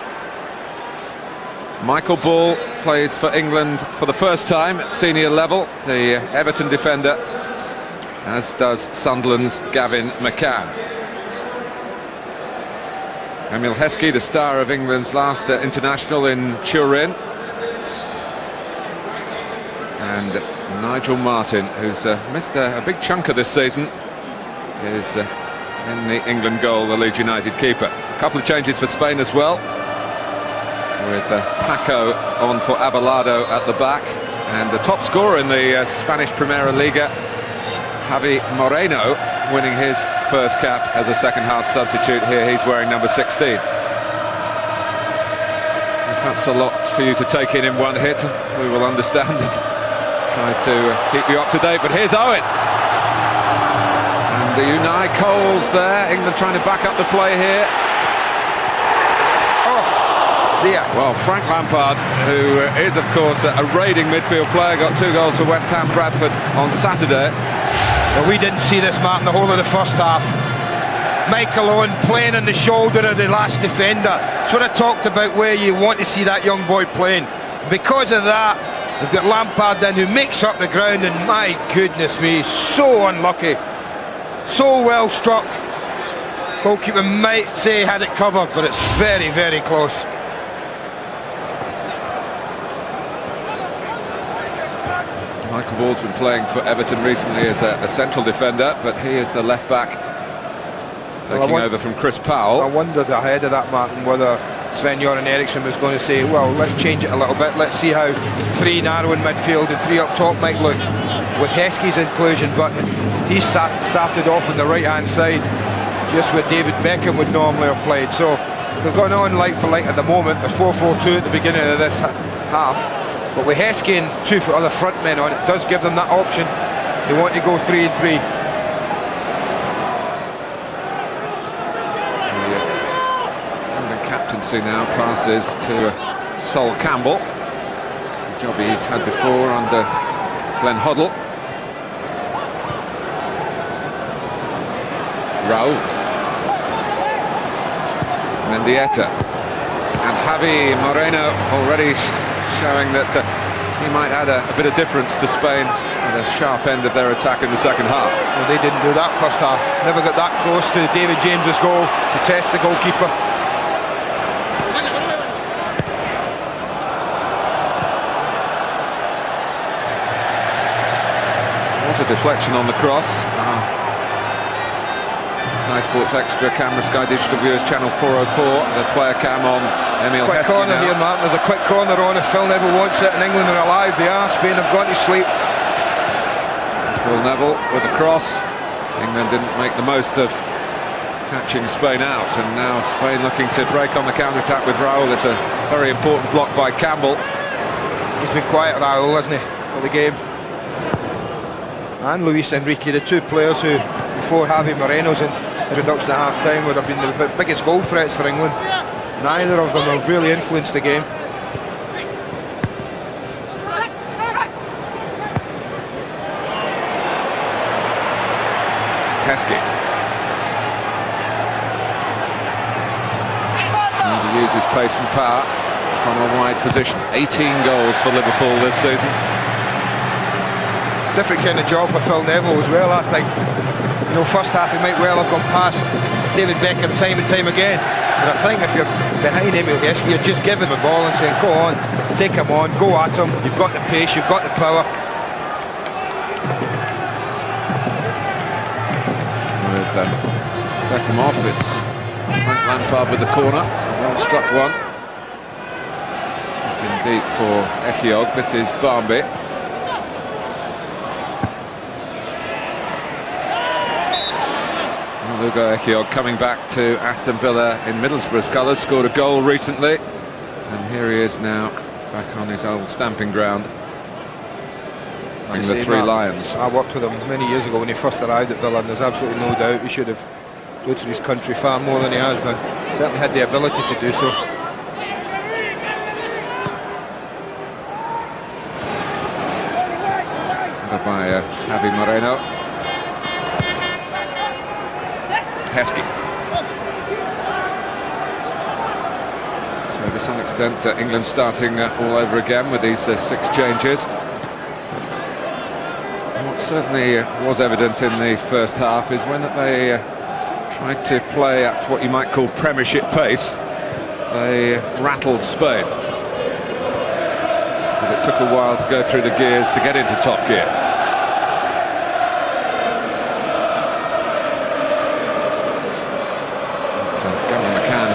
Michael Ball plays for England for the first time at senior level, the Everton defender, as does Sunderland's Gavin McCann. Emile Heskey, the star of England's last international in Turin. And Nigel Martin, who's missed a big chunk of this season, is in the England goal, the Leeds United keeper. A couple of changes for Spain as well, with Paco on for Abelardo at the back, and the top scorer in the Spanish Primera Liga, Javi Moreno, winning his first cap as a second half substitute here. He's wearing number 16. If that's a lot for you to take in one hit, we will understand it. Try to keep you up to date, but here's Owen. And the Unai Coles there, England trying to back up the play here. Well, Frank Lampard, who is of course a raiding midfield player, got 2 goals for West Ham Bradford on Saturday. Well, we didn't see this, Martin, the whole of the first half. Michael Owen playing on the shoulder of the last defender. That's what I talked about, where you want to see that young boy playing. Because of that, we've got Lampard then, who makes up the ground, and my goodness me, so unlucky. So well struck. Goalkeeper might say had it covered, but it's very, very close. Michael Ball's been playing for Everton recently as a central defender, but he is the left back, taking over from Chris Powell. I wondered ahead of that, Martin, whether Sven-Göran Eriksson was going to say, well, let's change it a little bit, let's see how 3 narrow in midfield and 3 up top might look with Heskey's inclusion, but he started off on the right hand side, just where David Beckham would normally have played. So we've gone on like for like at the moment. There's 4-4-2 at the beginning of this half, but with Heskey and 2 other front men on, it does give them that option if they want to go 3-3. Captaincy now passes to Sol Campbell. It's a job he's had before under Glenn Hoddle. Raúl, Mendieta, and Javi Moreno already showing that he might add a bit of difference to Spain at the sharp end of their attack in the second half. Well, they didn't do that first half. Never got that close to David James's goal to test the goalkeeper. A deflection on the cross. Sky Sports Extra camera, Sky Digital Viewers Channel 404. The player cam on Emile Quick Heskey corner now. here, Martin. There's a quick corner on. If Phil Neville wants it, and England are alive, they are. Spain have gone to sleep. Phil Neville with the cross. England didn't make the most of catching Spain out, and now Spain looking to break on the counter-attack with Raúl. It's a very important block by Campbell. He's been quiet, Raúl, hasn't he, for the game? And Luis Enrique, the 2 players who, before Javi Moreno's introduction at half-time, would have been the biggest goal threats for England. Neither of them have really influenced the game. Heskey. Need to use his pace and power from a wide position. 18 goals for Liverpool this season. Different kind of job for Phil Neville as well, I think. You know, first half he might well have gone past David Beckham time and time again, but I think if you're behind Emile Heskey, you're just giving him the ball and saying, go on, take him on, go at him, you've got the pace, you've got the power. With Beckham off, it's Frank Lampard with the corner. Well struck one. In deep for Ehiogu. This is Barmby. Ugo Ehiogu coming back to Aston Villa in Middlesbrough's colours, scored a goal recently, and here he is now back on his old stamping ground. among the three Lions. I worked with him many years ago when he first arrived at Villa, and there's absolutely no doubt he should have played for his country far more than he has done. Certainly had the ability to do so. By Javi Moreno. Heskey. So to some extent England starting all over again with these 6 changes. What certainly was evident in the first half is when they tried to play at what you might call Premiership pace, they rattled Spain. But it took a while to go through the gears to get into top gear.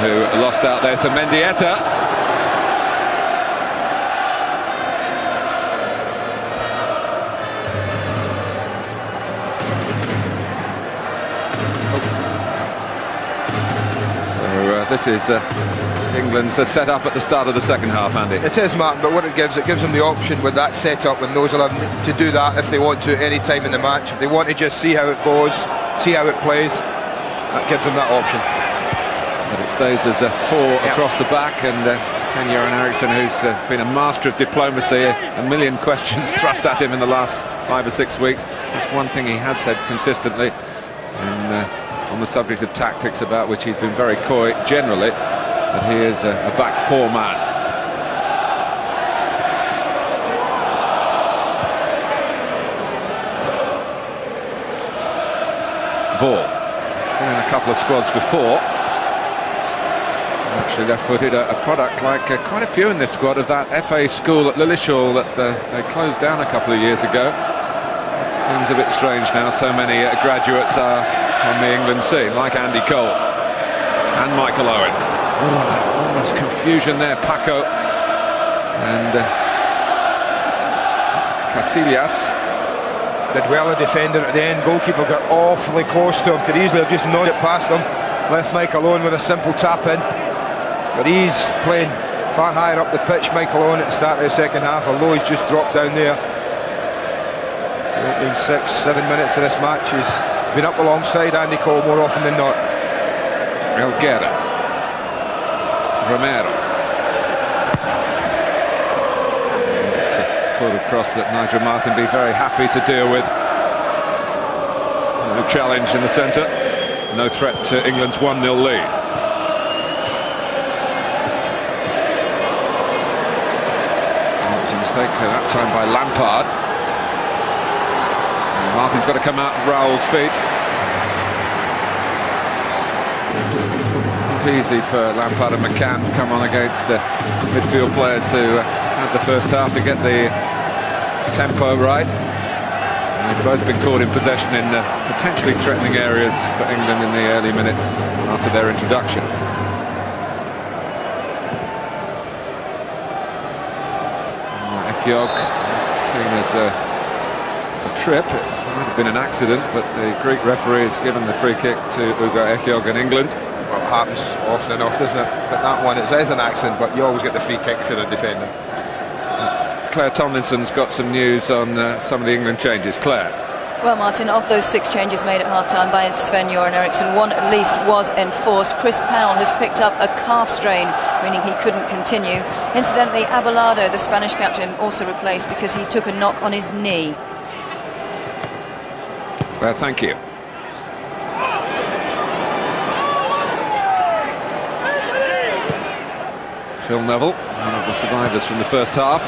Who lost out there to Mendieta. So this is England's set up at the start of the second half, Andy. It is, Martin, but what it gives them the option with that setup and those 11 to do that if they want to at any time in the match. If they want to just see how it goes, see how it plays, that gives them that option. But it stays as a 4 across the back, and Sven-Göran Eriksson, who's been a master of diplomacy, a million questions thrust at him in the last 5 or 6 weeks. That's one thing he has said consistently, and on the subject of tactics, about which he's been very coy generally, that he is a back 4 man. Ball. He's been in a couple of squads before. Actually left-footed, a product like quite a few in this squad of that FA school at Lillishall that they closed down a couple of years ago. It seems a bit strange now, so many graduates are on the England scene, like Andy Cole and Michael Owen. Oh, almost confusion there, Paco and Casillas. Did well a defender at the end. Goalkeeper got awfully close to him, could easily have just nodded past him. Left Mike alone with a simple tap in. But he's playing far higher up the pitch, Michael Owen, at the start of the second half, although he's just dropped down there. The opening 6-7 minutes of this match, he's been up alongside Andy Cole more often than not. Gerrard. Romero. It's a sort of cross that Nigel Martin be very happy to deal with. No challenge in the centre. No threat to England's 1-0 lead. Mistake that time by Lampard. And Martin's got to come out at Raúl's feet. Not easy for Lampard and McCann to come on against the midfield players who had the first half to get the tempo right. And they've both been caught in possession in potentially threatening areas for England in the early minutes after their introduction. Hierro, seen as a trip. It might have been an accident, but the Greek referee has given the free kick to Hierro in England. Well, it happens often enough, doesn't it? But that one, it is an accident, but you always get the free kick for the defender. Claire Tomlinson's got some news on some of the England changes. Claire. Well, Martin, of those 6 changes made at half-time by Sven-Göran Eriksson, 1 at least was enforced. Chris Powell has picked up a calf strain, meaning he couldn't continue. Incidentally, Abelardo, the Spanish captain, also replaced because he took a knock on his knee. Well, thank you. Phil Neville, one of the survivors from the first half.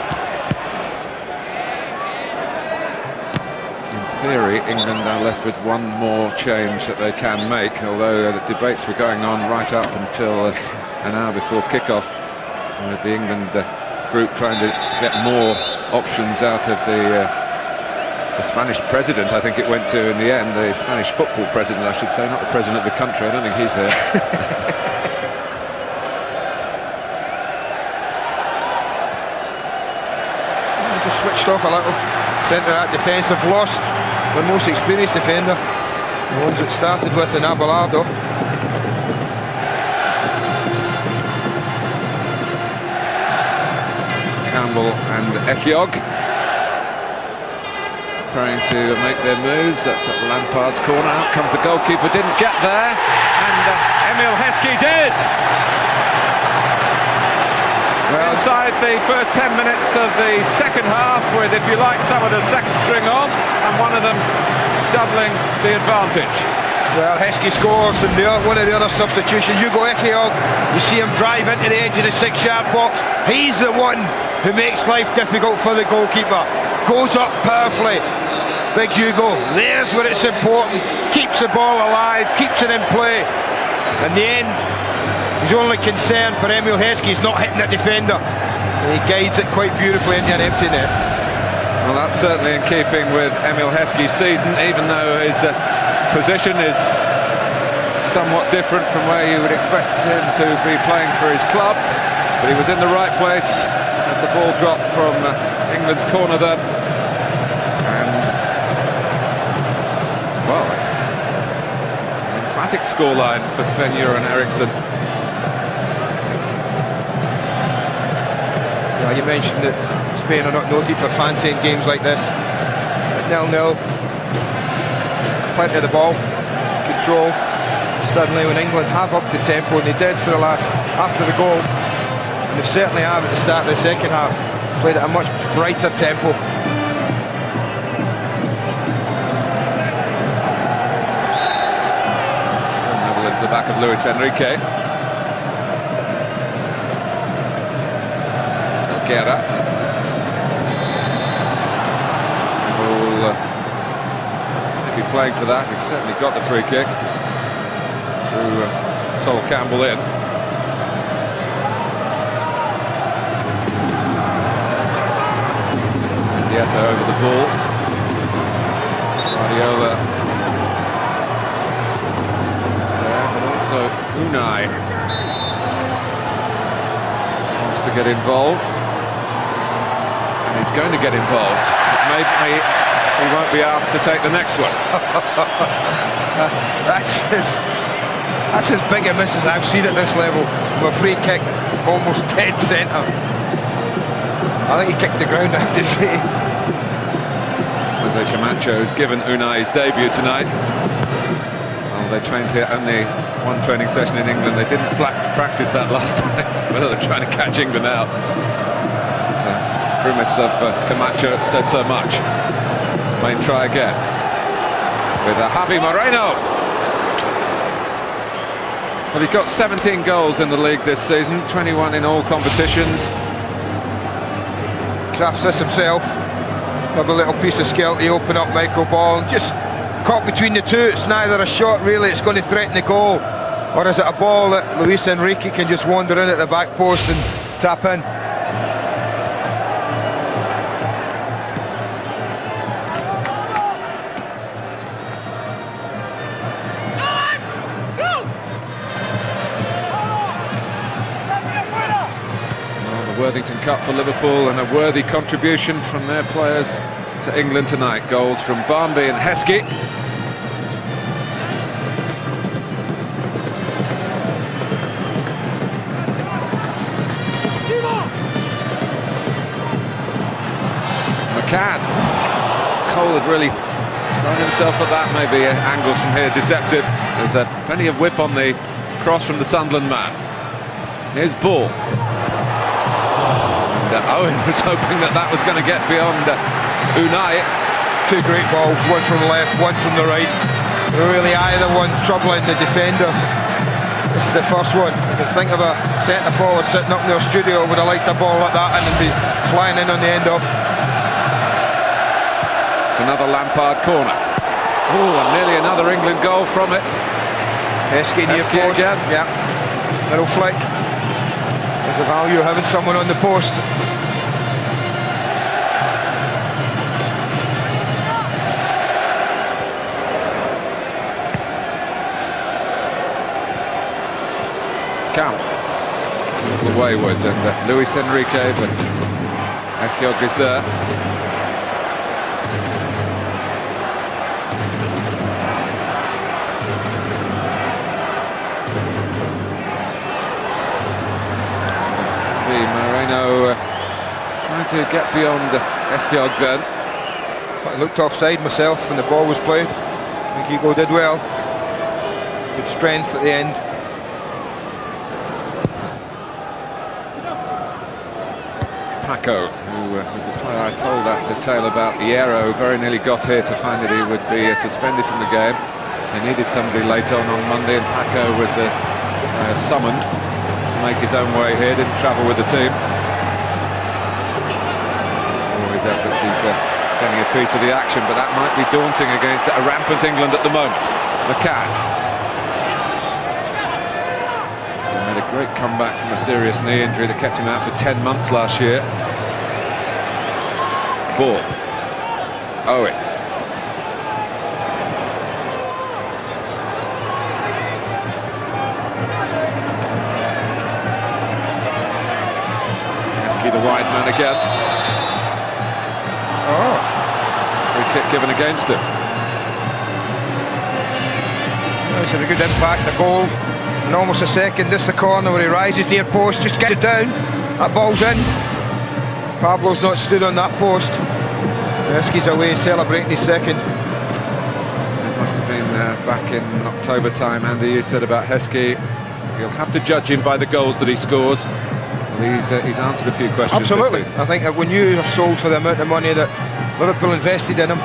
Theory, England are left with one more change that they can make, although the debates were going on right up until an hour before kickoff, with the England group trying to get more options out of the Spanish president. I think it went to in the end, the Spanish football president, I should say, not the president of the country. I don't think he's here. Just switched off a little. Centre that defence have lost their most experienced defender, the ones that started with in Abelardo. Campbell and Hierro. preparing to make their moves at Lampard's corner. Out comes the goalkeeper, didn't get there, and Emile Heskey did! Well, inside the first 10 minutes of the second half, with, if you like, some of the second string on, and one of them doubling the advantage. Well, Heskey scores, and one of the other substitutions, Hierro, you see him drive into the edge of the 6-yard box. He's the one who makes life difficult for the goalkeeper. Goes up powerfully. Big Hugo, there's where it's important. Keeps the ball alive, keeps it in play. In the end, his only concern for Emile Heskey is not hitting the defender. And he guides it quite beautifully into an empty net. Well, that's certainly in keeping with Emile Heskey's season, even though his position is somewhat different from where you would expect him to be playing for his club. But he was in the right place as the ball dropped from England's corner there. And, well, it's an emphatic scoreline for Sven-Göran Eriksson. Yeah, you mentioned that Spain are not noted for fancying games like this. 0-0. Plenty of the ball, control. Suddenly when England have upped the tempo, and they did for the last, after the goal, and they certainly have at the start of the second half, played at a much brighter tempo. Level into the back of Luis Enrique. Gerrard. Will be playing for that. He's certainly got the free kick. Through Sol Campbell in. Mendieta over the ball. Guardiola is there, but also Unai wants to get involved. And he's going to get involved. But maybe he won't be asked to take the next one. That's as big a miss as I've seen at this level. With a free kick, almost dead centre. I think he kicked the ground, I have to say. José Camacho has given Unai his debut tonight. Well, they trained here only one training session in England. They didn't practice that last night. Whether they're trying to catch England out. But, grimace of Camacho said so much. Spain try again with Javi Moreno. Well, he's got 17 goals in the league this season, 21 in all competitions. Crafts this himself. Another little piece of skill to open up micro ball, and just caught between the two. It's neither a shot really, it's going to threaten the goal, or is it a ball that Luis Enrique can just wander in at the back post and tap in. Worthington Cup for Liverpool, and a worthy contribution from their players to England tonight. Goals from Barmby and Heskey. McCann. Cole had really thrown himself at that. Maybe angles from here deceptive. There's plenty of whip on the cross from the Sunderland man. Here's Ball. Owen was hoping that was going to get beyond Unai. Two great balls, one from the left, one from the right. Really either one troubling the defenders. This is the first one. You can think of a centre forward sitting up in their studio would have liked a ball like that and be flying in on the end of. It's another Lampard corner. Oh, and nearly another England goal from it. Heskey near post. Again. Yeah. Little flick. There's the value of having someone on the post. Camp. It's a little wayward, and Luis Enrique, but Heskey is there. Moreno trying to get beyond Heskey then. I looked offside myself when the ball was played. I think Hugo did well. Good strength at the end. Paco, who was the player I told that to tale about Hierro, very nearly got here to find that he would be suspended from the game. They needed somebody late on Monday, and Paco was the summoned to make his own way here. Didn't travel with the team. All his efforts, he's getting a piece of the action, but that might be daunting against a rampant England at the moment. McCann. So made a great comeback from a serious knee injury that kept him out for 10 months last year. Ball. Owen. Heskey, the wide man again. Oh, free kick given against him. It's a good impact, the goal. In almost a second, this is the corner where he rises near post, just gets it down. That ball's in. Pablo's not stood on that post. Heskey's away celebrating his second. It must have been back in October time, Andy, you said about Heskey. You'll have to judge him by the goals that he scores. Well, he's answered a few questions. Absolutely. I think that when you are sold for the amount of money that Liverpool invested in him,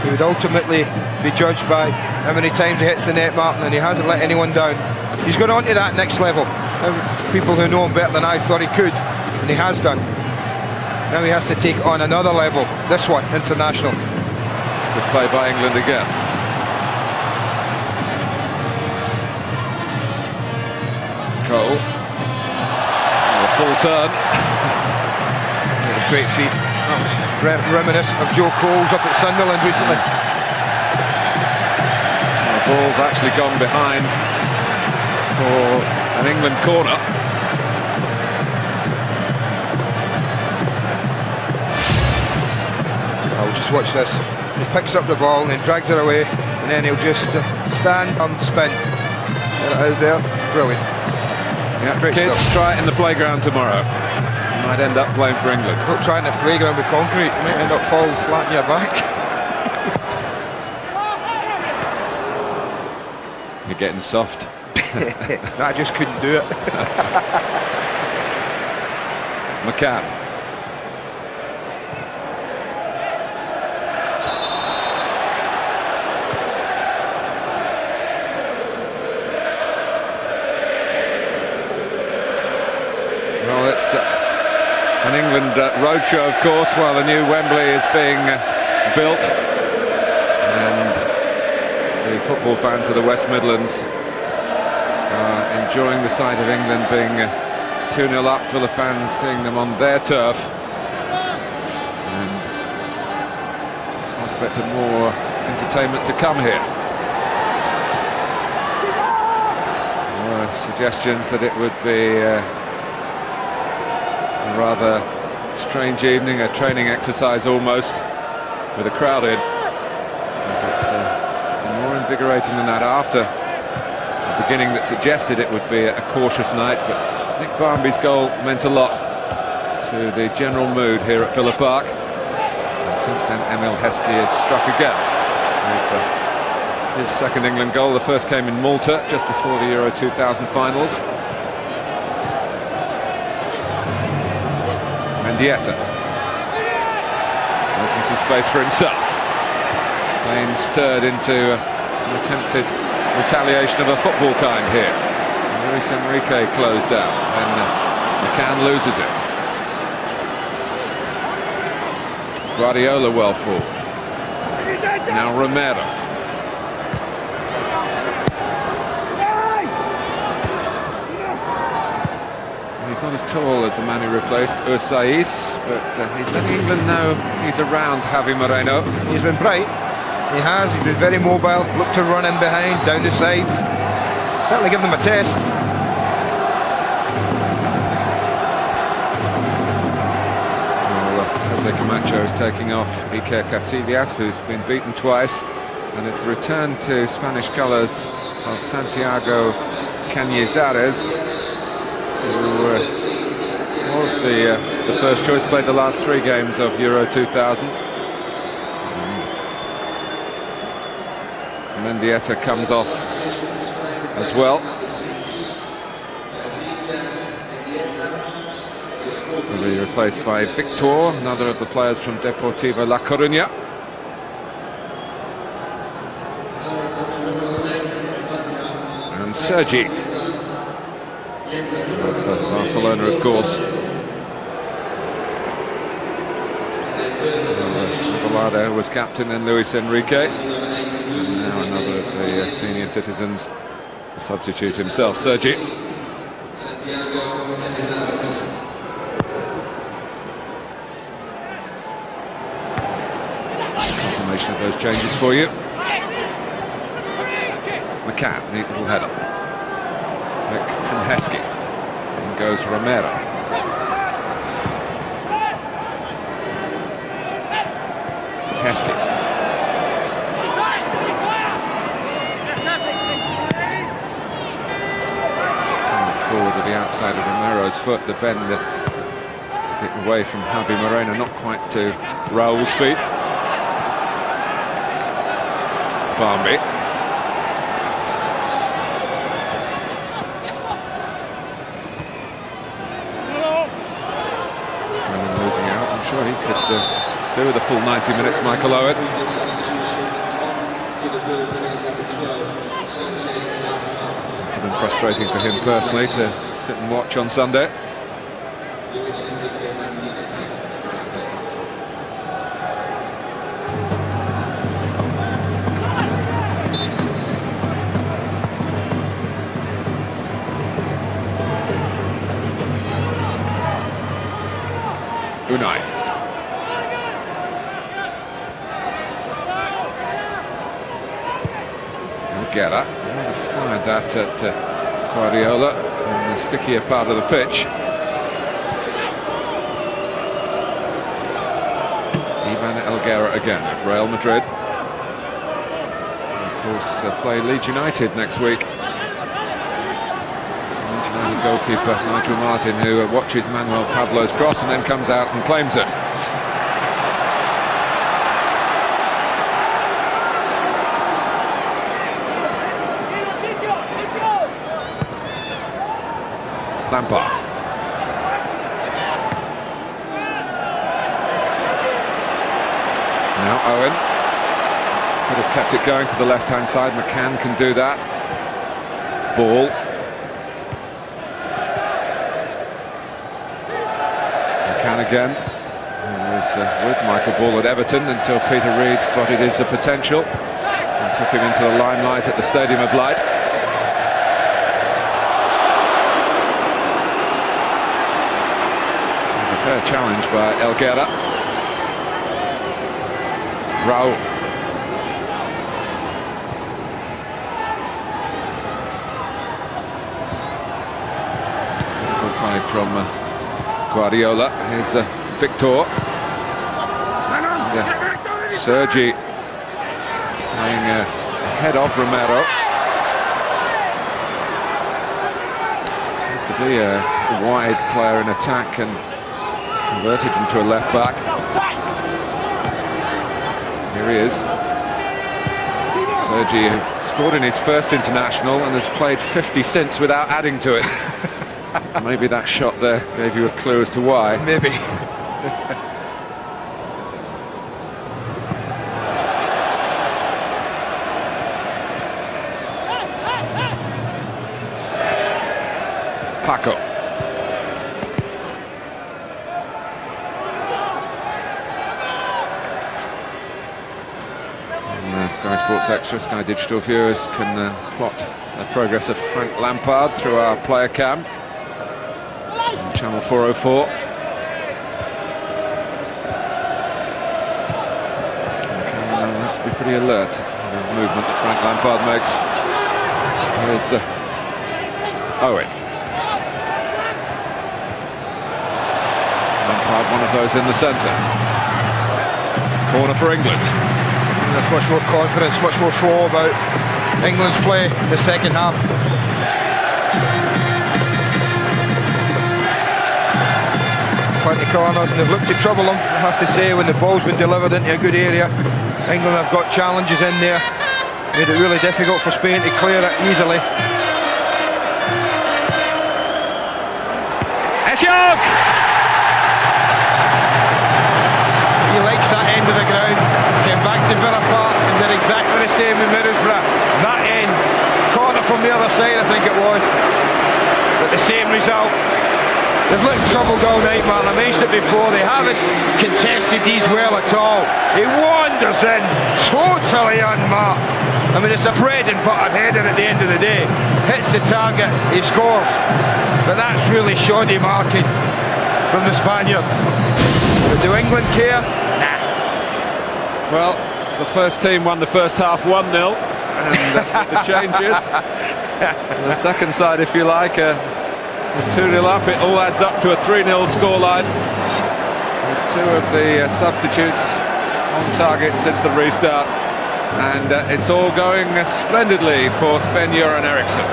he would ultimately be judged by how many times he hits the net, Martin, and he hasn't let anyone down. He's gone on to that next level. People who know him better than I thought he could, and he has done. Now he has to take on another level, this one, international. It's a good play by England again. Cole. Oh, a full turn. It was great feet. Reminiscent of Joe Cole's up at Sunderland recently. The ball's actually gone behind for an England corner. I'll just watch this. He picks up the ball and then drags it away, and then he'll just stand and spin. There it is there. Brilliant. Yeah, great kids, stuff. try it in the playground tomorrow. You might end up playing for England. Don't try in the playground with concrete. You might end up falling flat on your back. You're getting soft. I just couldn't do it. McCann. Well, it's an England roadshow, of course, while the new Wembley is being built. And the football fans of the West Midlands are enjoying the sight of England being 2-0 up for the fans, seeing them on their turf. And prospect of more entertainment to come here. There were suggestions that it would be a rather strange evening, a training exercise almost, with a crowd in. But it's more invigorating than that after a beginning that suggested it would be a cautious night, but Nick Barmby's goal meant a lot to the general mood here at Villa Park. And since then, Emile Heskey has struck again with his second England goal. The first came in Malta just before the Euro 2000 finals. Mendieta making some space for himself. Spain stirred into some attempted retaliation of a football kind here. Luis Enrique closed down, and McCann loses it. Guardiola well forward. Now Romero. He's not as tall as the man who replaced Ursais, but he's letting England know he's around Javi Moreno. He's been bright. He has. He's been very mobile. Looked to run in behind, down the sides. Certainly give them a test. Well, José Camacho is taking off Iker Casillas, who's been beaten twice, and it's the return to Spanish colours of Santiago Cañizares, who was the first choice, played the last 3 games of Euro 2000. Mendieta comes off as well. Will be replaced by Victor, another of the players from Deportivo La Coruña. And Sergi, Barcelona, of course. Abelardo was captain, then Luis Enrique. And now another of the senior citizens, the substitute himself, Sergi. Confirmation of those changes for you. McCann, neat little header. Flick from Heskey. In goes Romero. Heskey. Forward to the outside of Romero's foot, the bend took it away from Javi Moreno, not quite to Raúl's feet. Barmby. Losing out, I'm sure he could do with a full 90 minutes, Michael Owen. Must have been frustrating for him personally to sit and watch on Sunday. Unai. Gerrard fired that at Guardiola in the stickier part of the pitch. Ivan Elguera again of Real Madrid. And of course, play Leeds United next week. Leeds United goalkeeper Nigel Martin, who watches Manuel Pablo's cross and then comes out and claims it. Lampard. Now Owen. Could have kept it going to the left-hand side. McCann can do that. Ball. McCann again. He was with Michael Ball at Everton until Peter Reid spotted his potential and took him into the limelight at the Stadium of Light. Fair challenge by Elguera. Raúl. Good play from Guardiola. Here's Victor. And, Sergi playing ahead of Romero. Has to be a wide player in attack and converted into a left back. Here he is. Sergi scored in his first international and has played 50 since without adding to it. Maybe that shot there gave you a clue as to why. Maybe. Paco. Sky Sports Extra, Sky Digital viewers can plot the progress of Frank Lampard through our player cam on channel 404. And have to be pretty alert in the movement that Frank Lampard makes. Here's Owen. Lampard, one of those in the centre. Corner for England. There's much more confidence, much more flow about England's play in the second half. Plenty of corners and they've looked to trouble them, I have to say, when the ball's been delivered into a good area. England have got challenges in there. Made it really difficult for Spain to clear it easily. Heskey! He likes that end of the ground. Came back to Villa Park and did exactly the same in Middlesbrough. That end, corner from the other side, I think it was. But the same result. They've looked troubled all night, man. I mentioned it before. They haven't contested these well at all. He wanders in, totally unmarked. I mean, it's a bread and butter header at the end of the day. Hits the target, he scores. But that's really shoddy marking from the Spaniards. But do England care? Nah. Well, the first team won the first half 1-0, and the changes. The second side, if you like, 2-0 up. It all adds up to a 3-0 scoreline. With two of the substitutes on target since the restart, and it's all going splendidly for Sven-Göran Eriksson.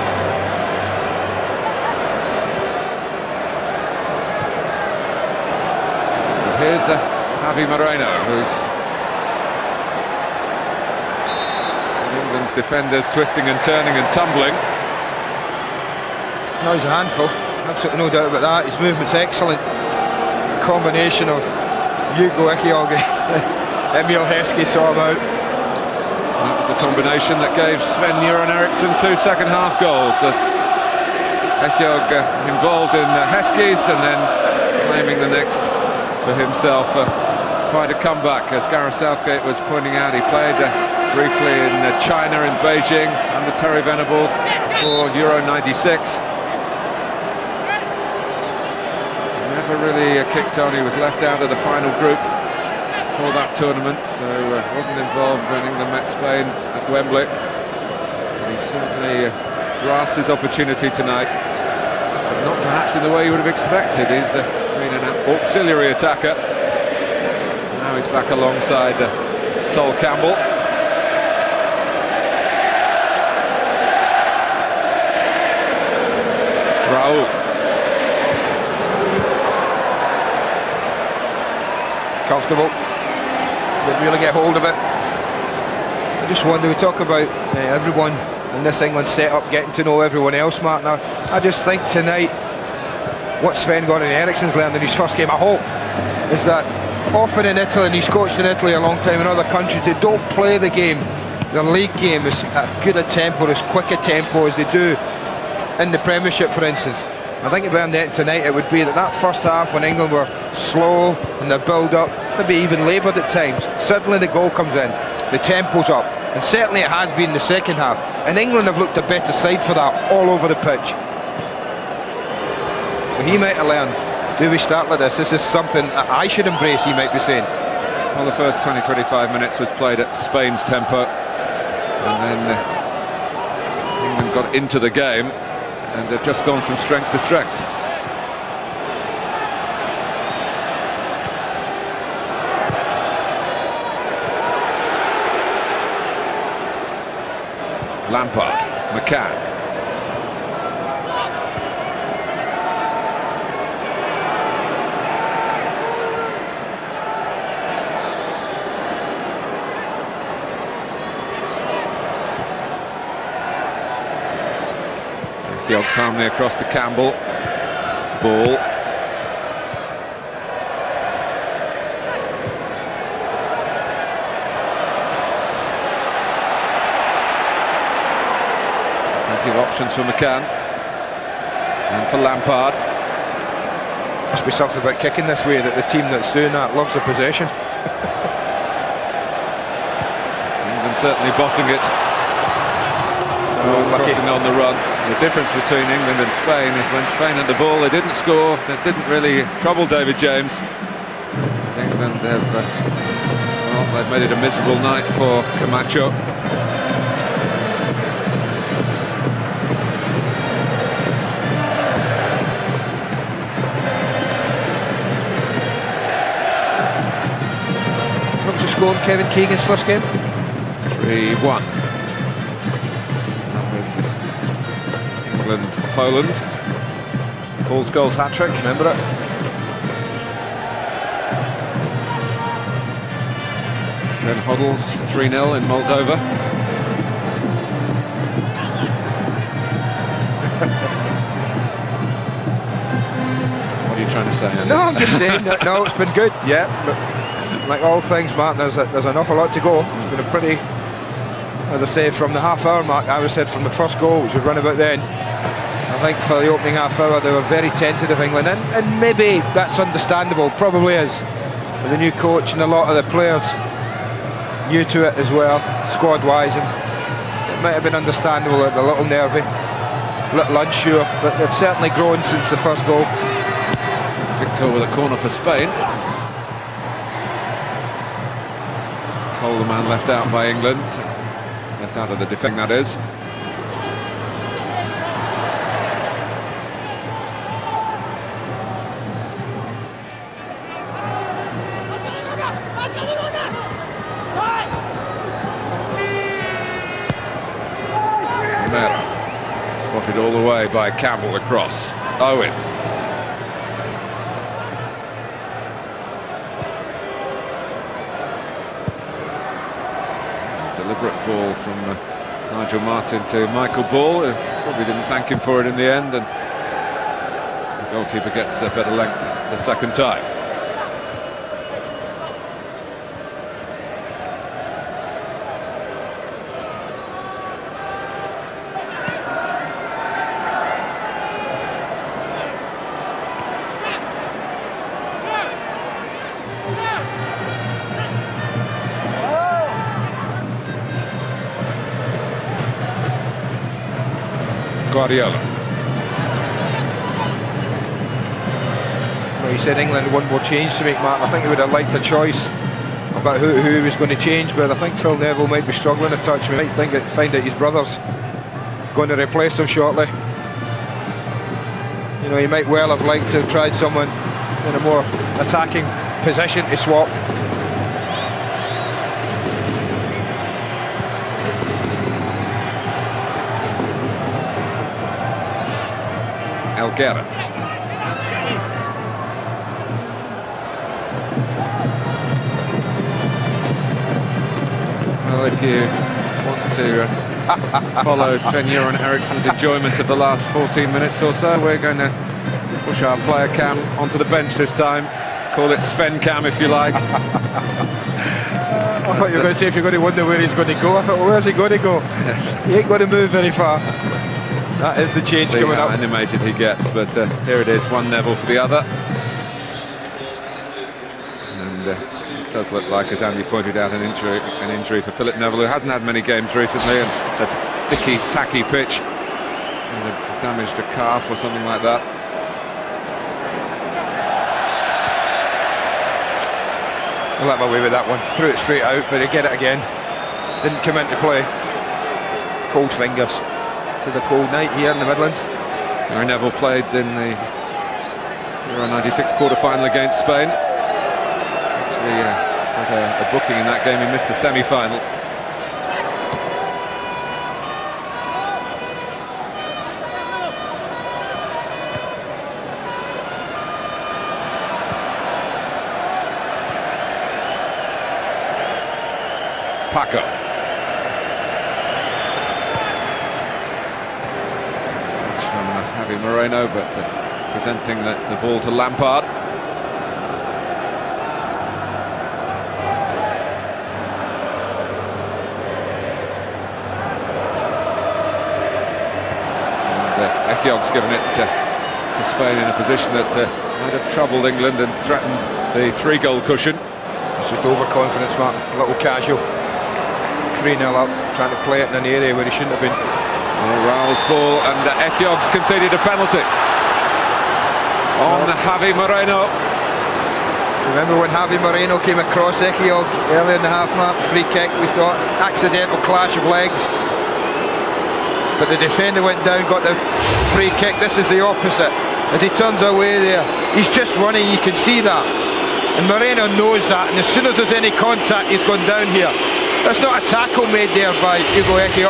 Here's Javi Moreno, who's England's defenders twisting and turning and tumbling. No, he's a handful, absolutely no doubt about that. His movement's excellent. A combination of Hugo Iker and Emile Heskey saw him out. That was the combination that gave Sven-Göran Eriksson 2 second-half goals. Iker involved in Heskey's and then claiming the next for himself. Quite a comeback, as Gareth Southgate was pointing out. He played briefly in China, in Beijing, under Terry Venables for Euro '96. Never really kicked on. He was left out of the final group for that tournament, so wasn't involved when England met Spain at Wembley. He certainly grasped his opportunity tonight, but not perhaps in the way you would have expected. He's been an auxiliary attacker. Now he's back alongside Sol Campbell. Raúl. Comfortable. Didn't really get hold of it. I just wonder, we talk about everyone in this England setup getting to know everyone else, Martin. I just think tonight what Sven-Göran Eriksson's learned in his first game, I hope, is that often in Italy, and he's coached in Italy a long time, in other countries, they don't play the game, their league game, as good a tempo, as quick a tempo as they do in the Premiership, for instance. I think if learned that tonight, it would be that first half when England were slow in their build-up, maybe even laboured at times, suddenly the goal comes in, the tempo's up, and certainly it has been the second half, and England have looked a better side for that all over the pitch. So he might have learned, do we start like this? This is something I should embrace, he might be saying. Well, the first 20-25 minutes was played at Spain's tempo, and then England got into the game, and they've just gone from strength to strength. Lampard, McCann. Field calmly across to Campbell. Ball. Plenty of options for McCann and for Lampard. Must be something about kicking this way, that the team that's doing that loves the possession. England certainly bossing it. Crossing on the run. The difference between England and Spain is when Spain had the ball, they didn't score, they didn't really trouble David James. England have well, they've made it a miserable night for Camacho. What was the score in Kevin Keegan's first game? 3-1. England, Poland. Paul Scholes hat-trick, remember it? Ken Hoddle's 3-0 in Moldova. saying. No, I'm just saying that. No, it's been good. Yeah, but like all things, Martin, there's an awful lot to go. It's been a pretty, as I say, from the half-hour mark. I would said from the first goal, which was run about then. I think for the opening half-hour, they were very tentative, England, and maybe that's understandable. Probably is. With the new coach and a lot of the players new to it as well, squad-wise, and it might have been understandable that they're a little nervy, a little unsure, but they've certainly grown since the first goal. Victor with a corner for Spain. Cole, the man left out by England, left out of the defending, that is. Spotted all the way by Campbell across. Owen. Deliberate ball from Nigel Martin to Michael Ball, who probably didn't thank him for it in the end, and the goalkeeper gets a better length the second time. Guardiola. Well, he said England had one more change to make, Mark. I think he would have liked a choice about who he was going to change, but I think Phil Neville might be struggling a touch. We might find that his brother's going to replace him shortly. You know, he might well have liked to have tried someone in a more attacking position to swap. Gerrard. Well, if you want to follow Sven-Göran Eriksson's enjoyment of the last 14 minutes or so, we're going to push our player cam onto the bench this time. Call it Sven cam if you like. I thought you were going to say if you're going to wonder where he's going to go. I thought, well, where's he going to go? He ain't going to move very far. That is the change coming up. Animated he gets, but here it is, 1-0 for the other. And it does look like, as Andy pointed out, an injury for Philip Neville, who hasn't had many games recently, and that sticky, tacky pitch, and damaged a calf or something like that. I let my way with that one. Threw it straight out, but he get it again. Didn't come into play. Cold fingers. It is a cold night here in the Midlands. Gary Neville played in the Euro 96 quarter-final against Spain. Actually got a booking in that game. He missed the semi-final. Paco. Moreno, but presenting the ball to Lampard. And Heskey's given it to Spain in a position that might have troubled England and threatened the 3-goal cushion. It's just overconfidence, Mark. A little casual. 3-0 up, trying to play it in an area where he shouldn't have been. Raúl's ball, and Heskey's conceded a penalty on Javi Moreno. Remember when Javi Moreno came across Heskey early in the half, Mark? Free kick, we thought, accidental clash of legs. But the defender went down, got the free kick. This is the opposite. As he turns away there, he's just running, you can see that. And Moreno knows that, and as soon as there's any contact, he's gone down here. That's not a tackle made there by Hugo Heskey.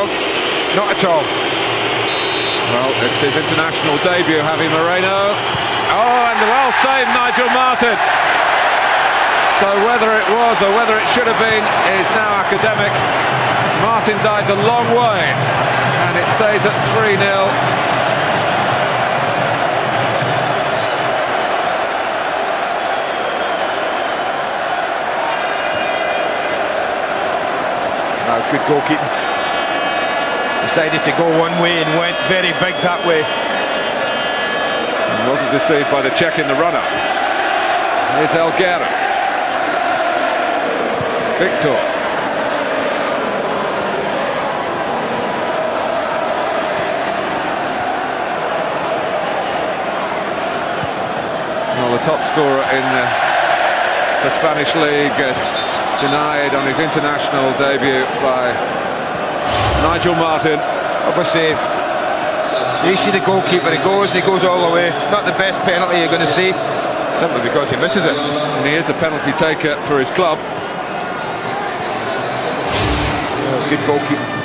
Not at all. Well, it's his international debut, Javi Moreno. Oh, and well saved, Nigel Martin. So whether it was or whether it should have been is now academic. Martin dived a long way, and it stays at 3-0. That was good goalkeeping. Decided to go one way and went very big that way. He wasn't deceived by the check in the run-up. Here's Gerrard. Victor. Well, the top scorer in the Spanish league denied on his international debut by Nigel Martin. Of a save. You see the goalkeeper, he goes all the way. Not the best penalty you're going to see, simply because he misses it. And he is a penalty taker for his club. That was good goalkeeping.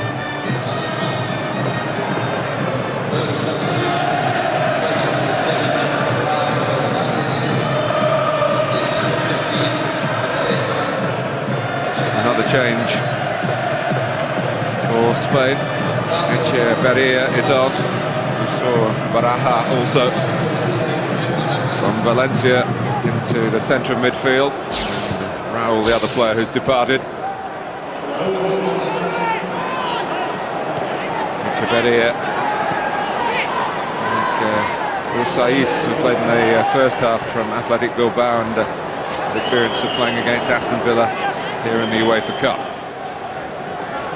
Another change for Spain. Echeverria is on. We saw Baraja also from Valencia into the centre of midfield. Raúl, the other player who's departed. Echeverria and Usais, who played in the first half from Athletic Bilbao, and the experience of playing against Aston Villa here in the UEFA Cup.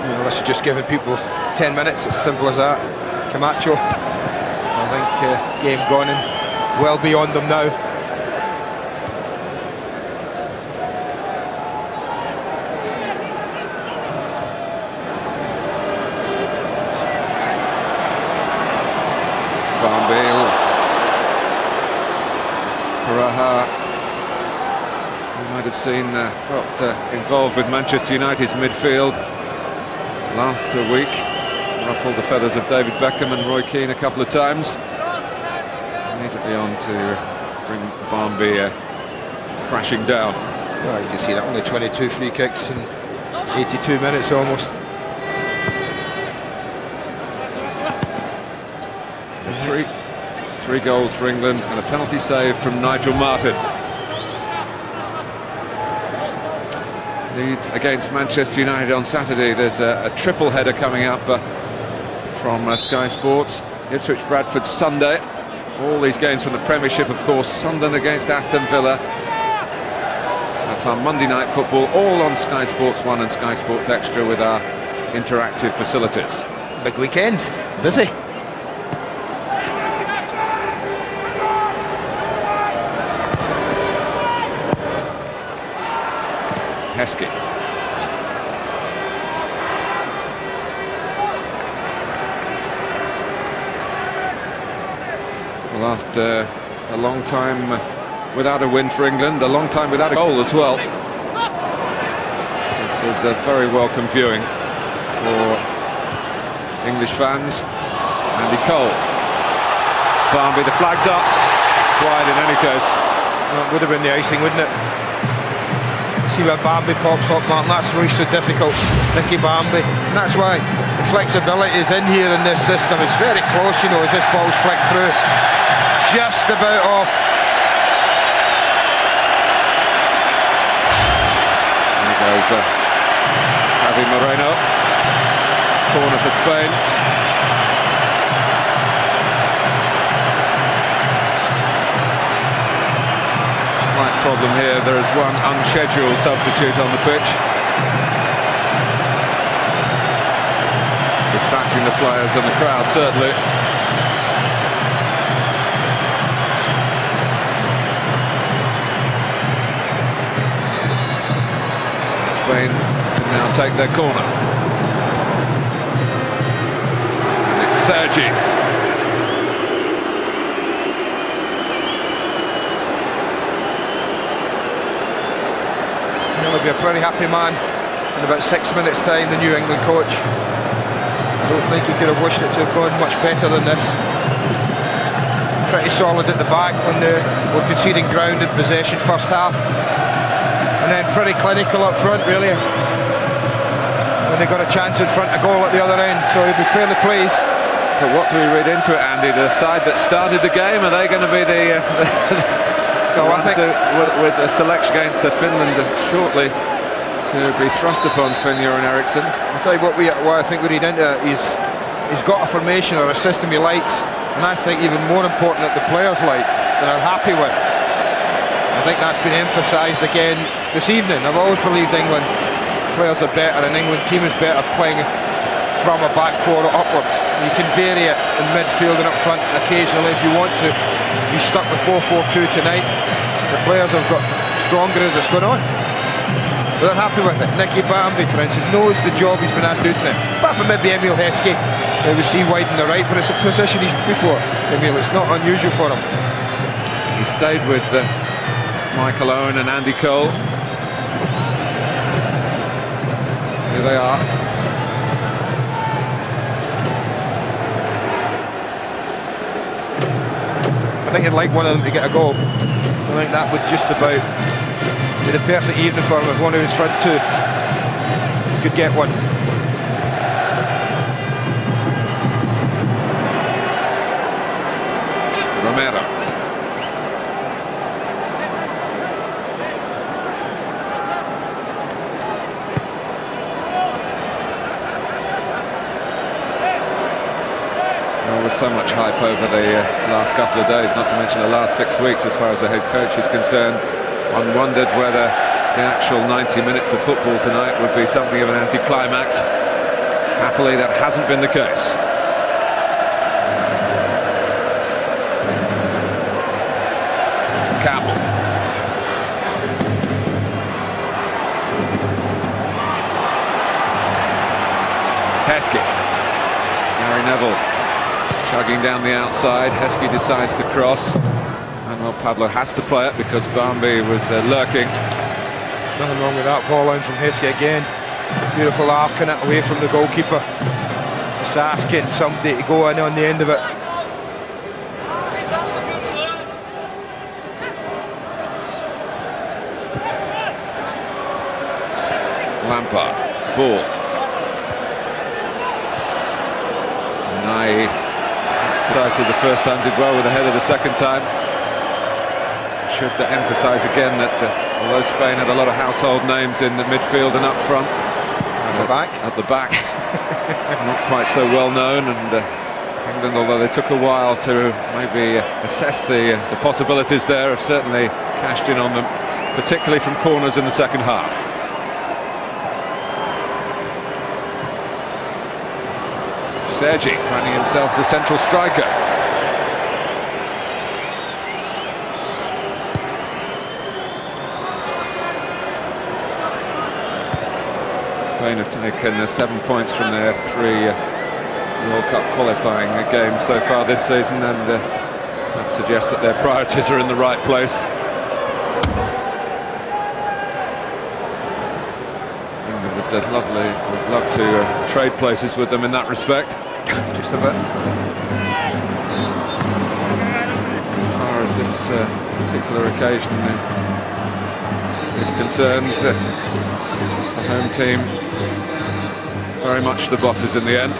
Well, this is just giving people 10 minutes, as simple as that. Camacho, I think game gone and well beyond them now. Roja, you might have seen, got involved with Manchester United's midfield last week. Ruffled the feathers of David Beckham and Roy Keane a couple of times. Immediately on to bring Barnby crashing down. Well, you can see that only 22 free kicks in 82 minutes almost. Three goals for England and a penalty save from Nigel Martin. Leeds against Manchester United on Saturday. There's a triple header coming up from Sky Sports. Ipswich Bradford Sunday. All these games from the Premiership, of course. Sunderland against Aston Villa. That's our Monday night football, all on Sky Sports 1 and Sky Sports Extra with our interactive facilities. Big weekend, busy. Heskey. Well, after a long time without a win for England, a long time without a goal as well, this is a very welcome viewing for English fans. Andy Cole. Barnby, the flag's up. It's wide in any case. Well, it would have been the icing, wouldn't it? See where Barnby pops up, Martin. That's why it's so difficult. Nicky Barnby. And that's why the flexibility is in here in this system. It's very close, you know, as this ball's flicked through. Just about off. There goes Javi Moreno. Corner for Spain. Slight problem here. There is one unscheduled substitute on the pitch, distracting the players and the crowd, certainly. Spain can now take their corner. And it's Sergi. He'll be a pretty happy man in about 6 minutes' time, the new England coach. I don't think he could have wished it to have gone much better than this. Pretty solid at the back when they were conceding ground in possession first half. And then pretty clinical up front, really, when they got a chance in front of goal at the other end. So he'll be fairly pleased. But what do we read into it, Andy? The side that started the game, are they going to be the No, I think with the selection against the Finland shortly? to be thrust upon Sven-Göran Eriksson. I'll tell you what I think we read into it. He's got a formation or a system he likes, and I think even more important that the players like, that are happy with. I think that's been emphasised again this evening. I've always believed England players are better, and England team is better playing from a back four upwards. You can vary it in midfield and up front occasionally if you want to. You stuck with 4-4-2 tonight. The players have got stronger as it's going on. But they're happy with it. Nicky Bambi, for instance, knows the job he's been asked to do tonight. Apart from maybe Emile Heskey, we see wide on the right, but it's a position he's played before. Emile, it's not unusual for him. He stayed with Michael Owen and Andy Cole. Here they are. I think I'd like one of them to get a goal. I think that would just about be the perfect evening for him if one of his front two could get one. Romero. Well, there's so much hype over the last couple of days, not to mention the last 6 weeks as far as the head coach is concerned. One wondered whether the actual 90 minutes of football tonight would be something of an anticlimax. Happily, that hasn't been the case. Campbell. Heskey. Gary Neville chugging down the outside. Heskey decides to cross. And well, Pablo has to play it because Bambi was lurking. Nothing wrong with that ball line from Heskey again. Beautiful arcing it away from the goalkeeper. Just asking somebody to go in on the end of it. Lampard, ball. Nye, precisely the first time, did well with the header the second time. Should emphasise again that although Spain had a lot of household names in the midfield and up front, at the back, not quite so well known, and England, although they took a while to maybe assess the possibilities there, have certainly cashed in on them, particularly from corners in the second half. Sergi finding himself as a central striker. Spain have taken 7 points from their 3 World Cup qualifying games so far this season, and that suggests that their priorities are in the right place. England would love to trade places with them in that respect. Just a bit. As far as this particular occasion is concerned, the home team very much the bosses in the end.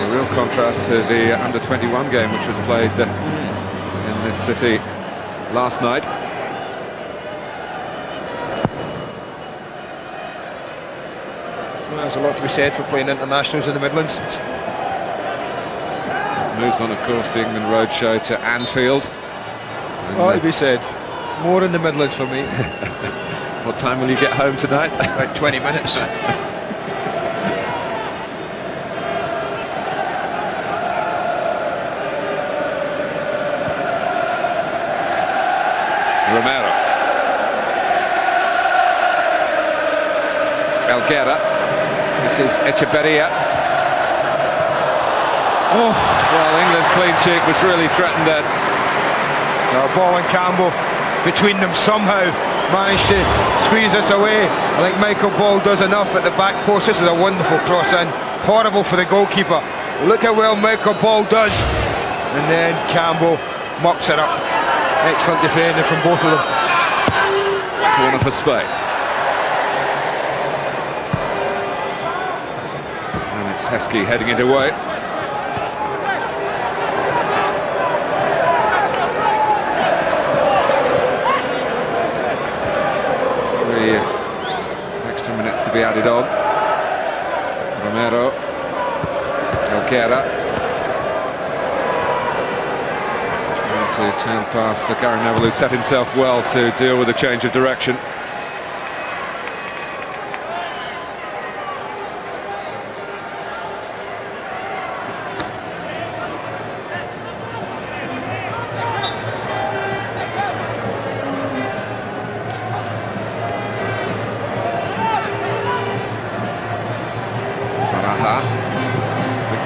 A real contrast to the under-21 game which was played in this city last night. Well, there's a lot to be said for playing internationals in the Midlands. Moves on, of course, the England roadshow to Anfield. Well, to be said, more in the Midlands for me. What time will you get home tonight? About 20 minutes. Romero. Elguera. This is Echeverria. Oh, well, England's clean sheet was really threatened then. Ball and Campbell between them somehow managed to squeeze us away. I think Michael Ball does enough at the back post. This is a wonderful cross in. Horrible for the goalkeeper. Look how well Michael Ball does. And then Campbell mops it up. Excellent defending from both of them. Corner for Spain. And it's Heskey heading it away. be added on. Romero, Gerrard. To turn past the Gary Neville, who set himself well to deal with a change of direction.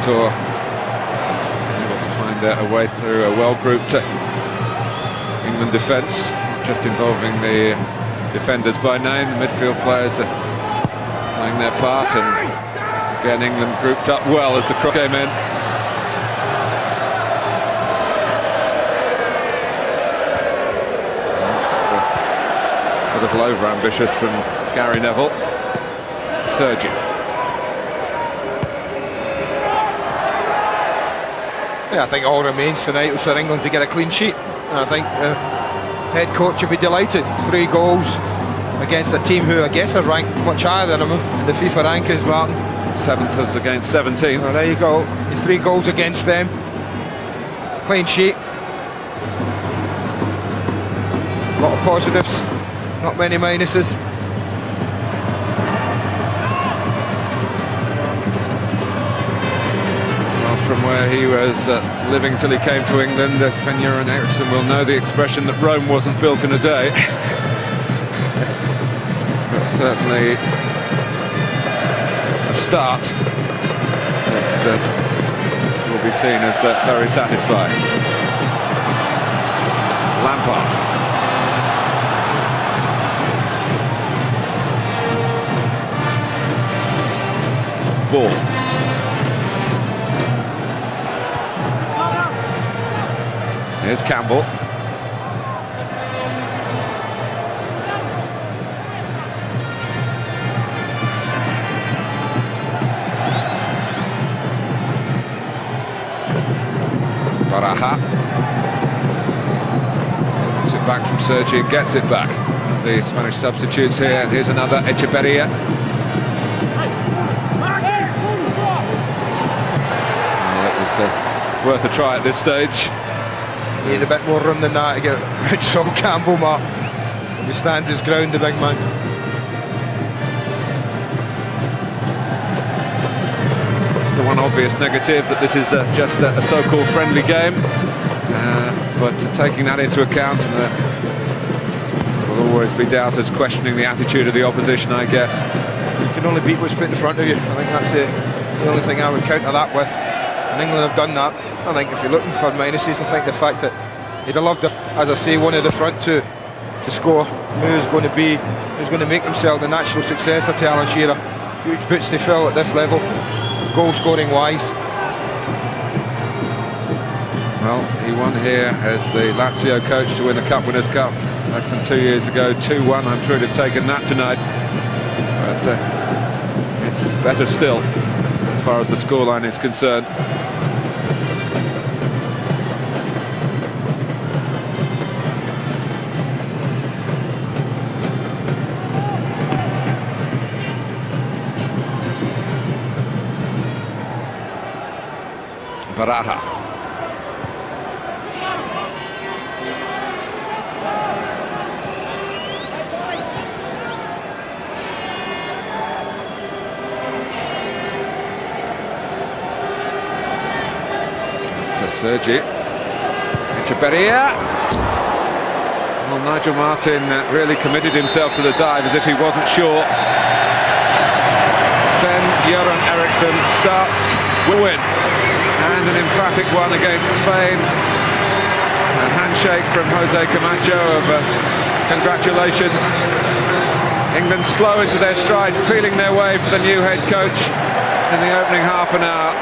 Victor able to find a way through a well-grouped England defence, just involving the defenders by name. The midfield players are playing their part, and again England grouped up well as the cross came in. That's a little over-ambitious from Gary Neville. Sergi. Yeah, I think all remains tonight was for England to get a clean sheet. And I think the head coach would be delighted. 3 goals against a team who I guess are ranked much higher than him in the FIFA rankings, Martin. 7th against 17th. Well, there you go. 3 goals against them. Clean sheet. A lot of positives, not many minuses. From where he was living till he came to England, Sven-Göran Eriksson will know the expression that Rome wasn't built in a day. But certainly a start that will be seen as very satisfying. Lampard. Ball. Here's Campbell. Baraja. Gets it back from Sergi and gets it back. The Spanish substitutes here, and here's another Echeverria. It was worth a try at this stage. Need a bit more room than that to get around Sol Campbell, Mark. He stands his ground, the big man. The one obvious negative that this is just a so-called friendly game, but taking that into account, and will always be doubters questioning the attitude of the opposition, I guess. You can only beat what's put in front of you. I think that's the only thing I would counter that with. And England have done that. I think if you're looking for minuses, I think the fact that he'd have loved, as I say, one of the front two to score. Who's going to make themselves the natural successor to Alan Shearer. Huge boots to fill at this level, goal scoring wise. Well, he won here as the Lazio coach to win the Cup Winners' Cup less than 2 years ago, 2-1. I'm sure he'd have taken that tonight, but it's better still as far as the scoreline is concerned. Baraja. It's a Sergi. Echeverria. Well, Nigel Martin really committed himself to the dive as if he wasn't sure. Sven-Göran Eriksson starts with a win. And an emphatic one against Spain. A handshake from José Camacho of congratulations. England slow into their stride, feeling their way for the new head coach in the opening half an hour.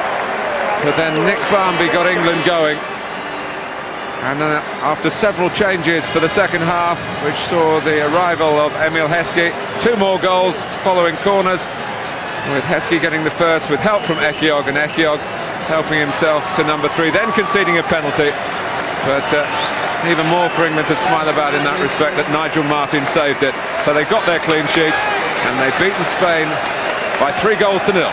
But then Nick Barmby got England going. And then after several changes for the second half, which saw the arrival of Emile Heskey, 2 more goals following corners, with Heskey getting the first with help from Ekyog, and Ekyog helping himself to number 3, then conceding a penalty. But even more for England to smile about in that respect, that Nigel Martin saved it. So they got their clean sheet, and they've beaten Spain by 3-0.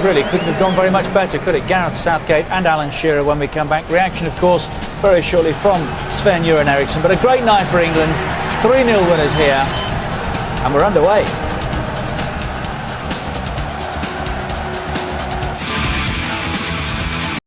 Really couldn't have gone very much better, could it? Gareth Southgate and Alan Shearer when we come back. Reaction, of course, very shortly from Sven-Göran Eriksson. But a great night for England. 3-0 winners here, and we're underway.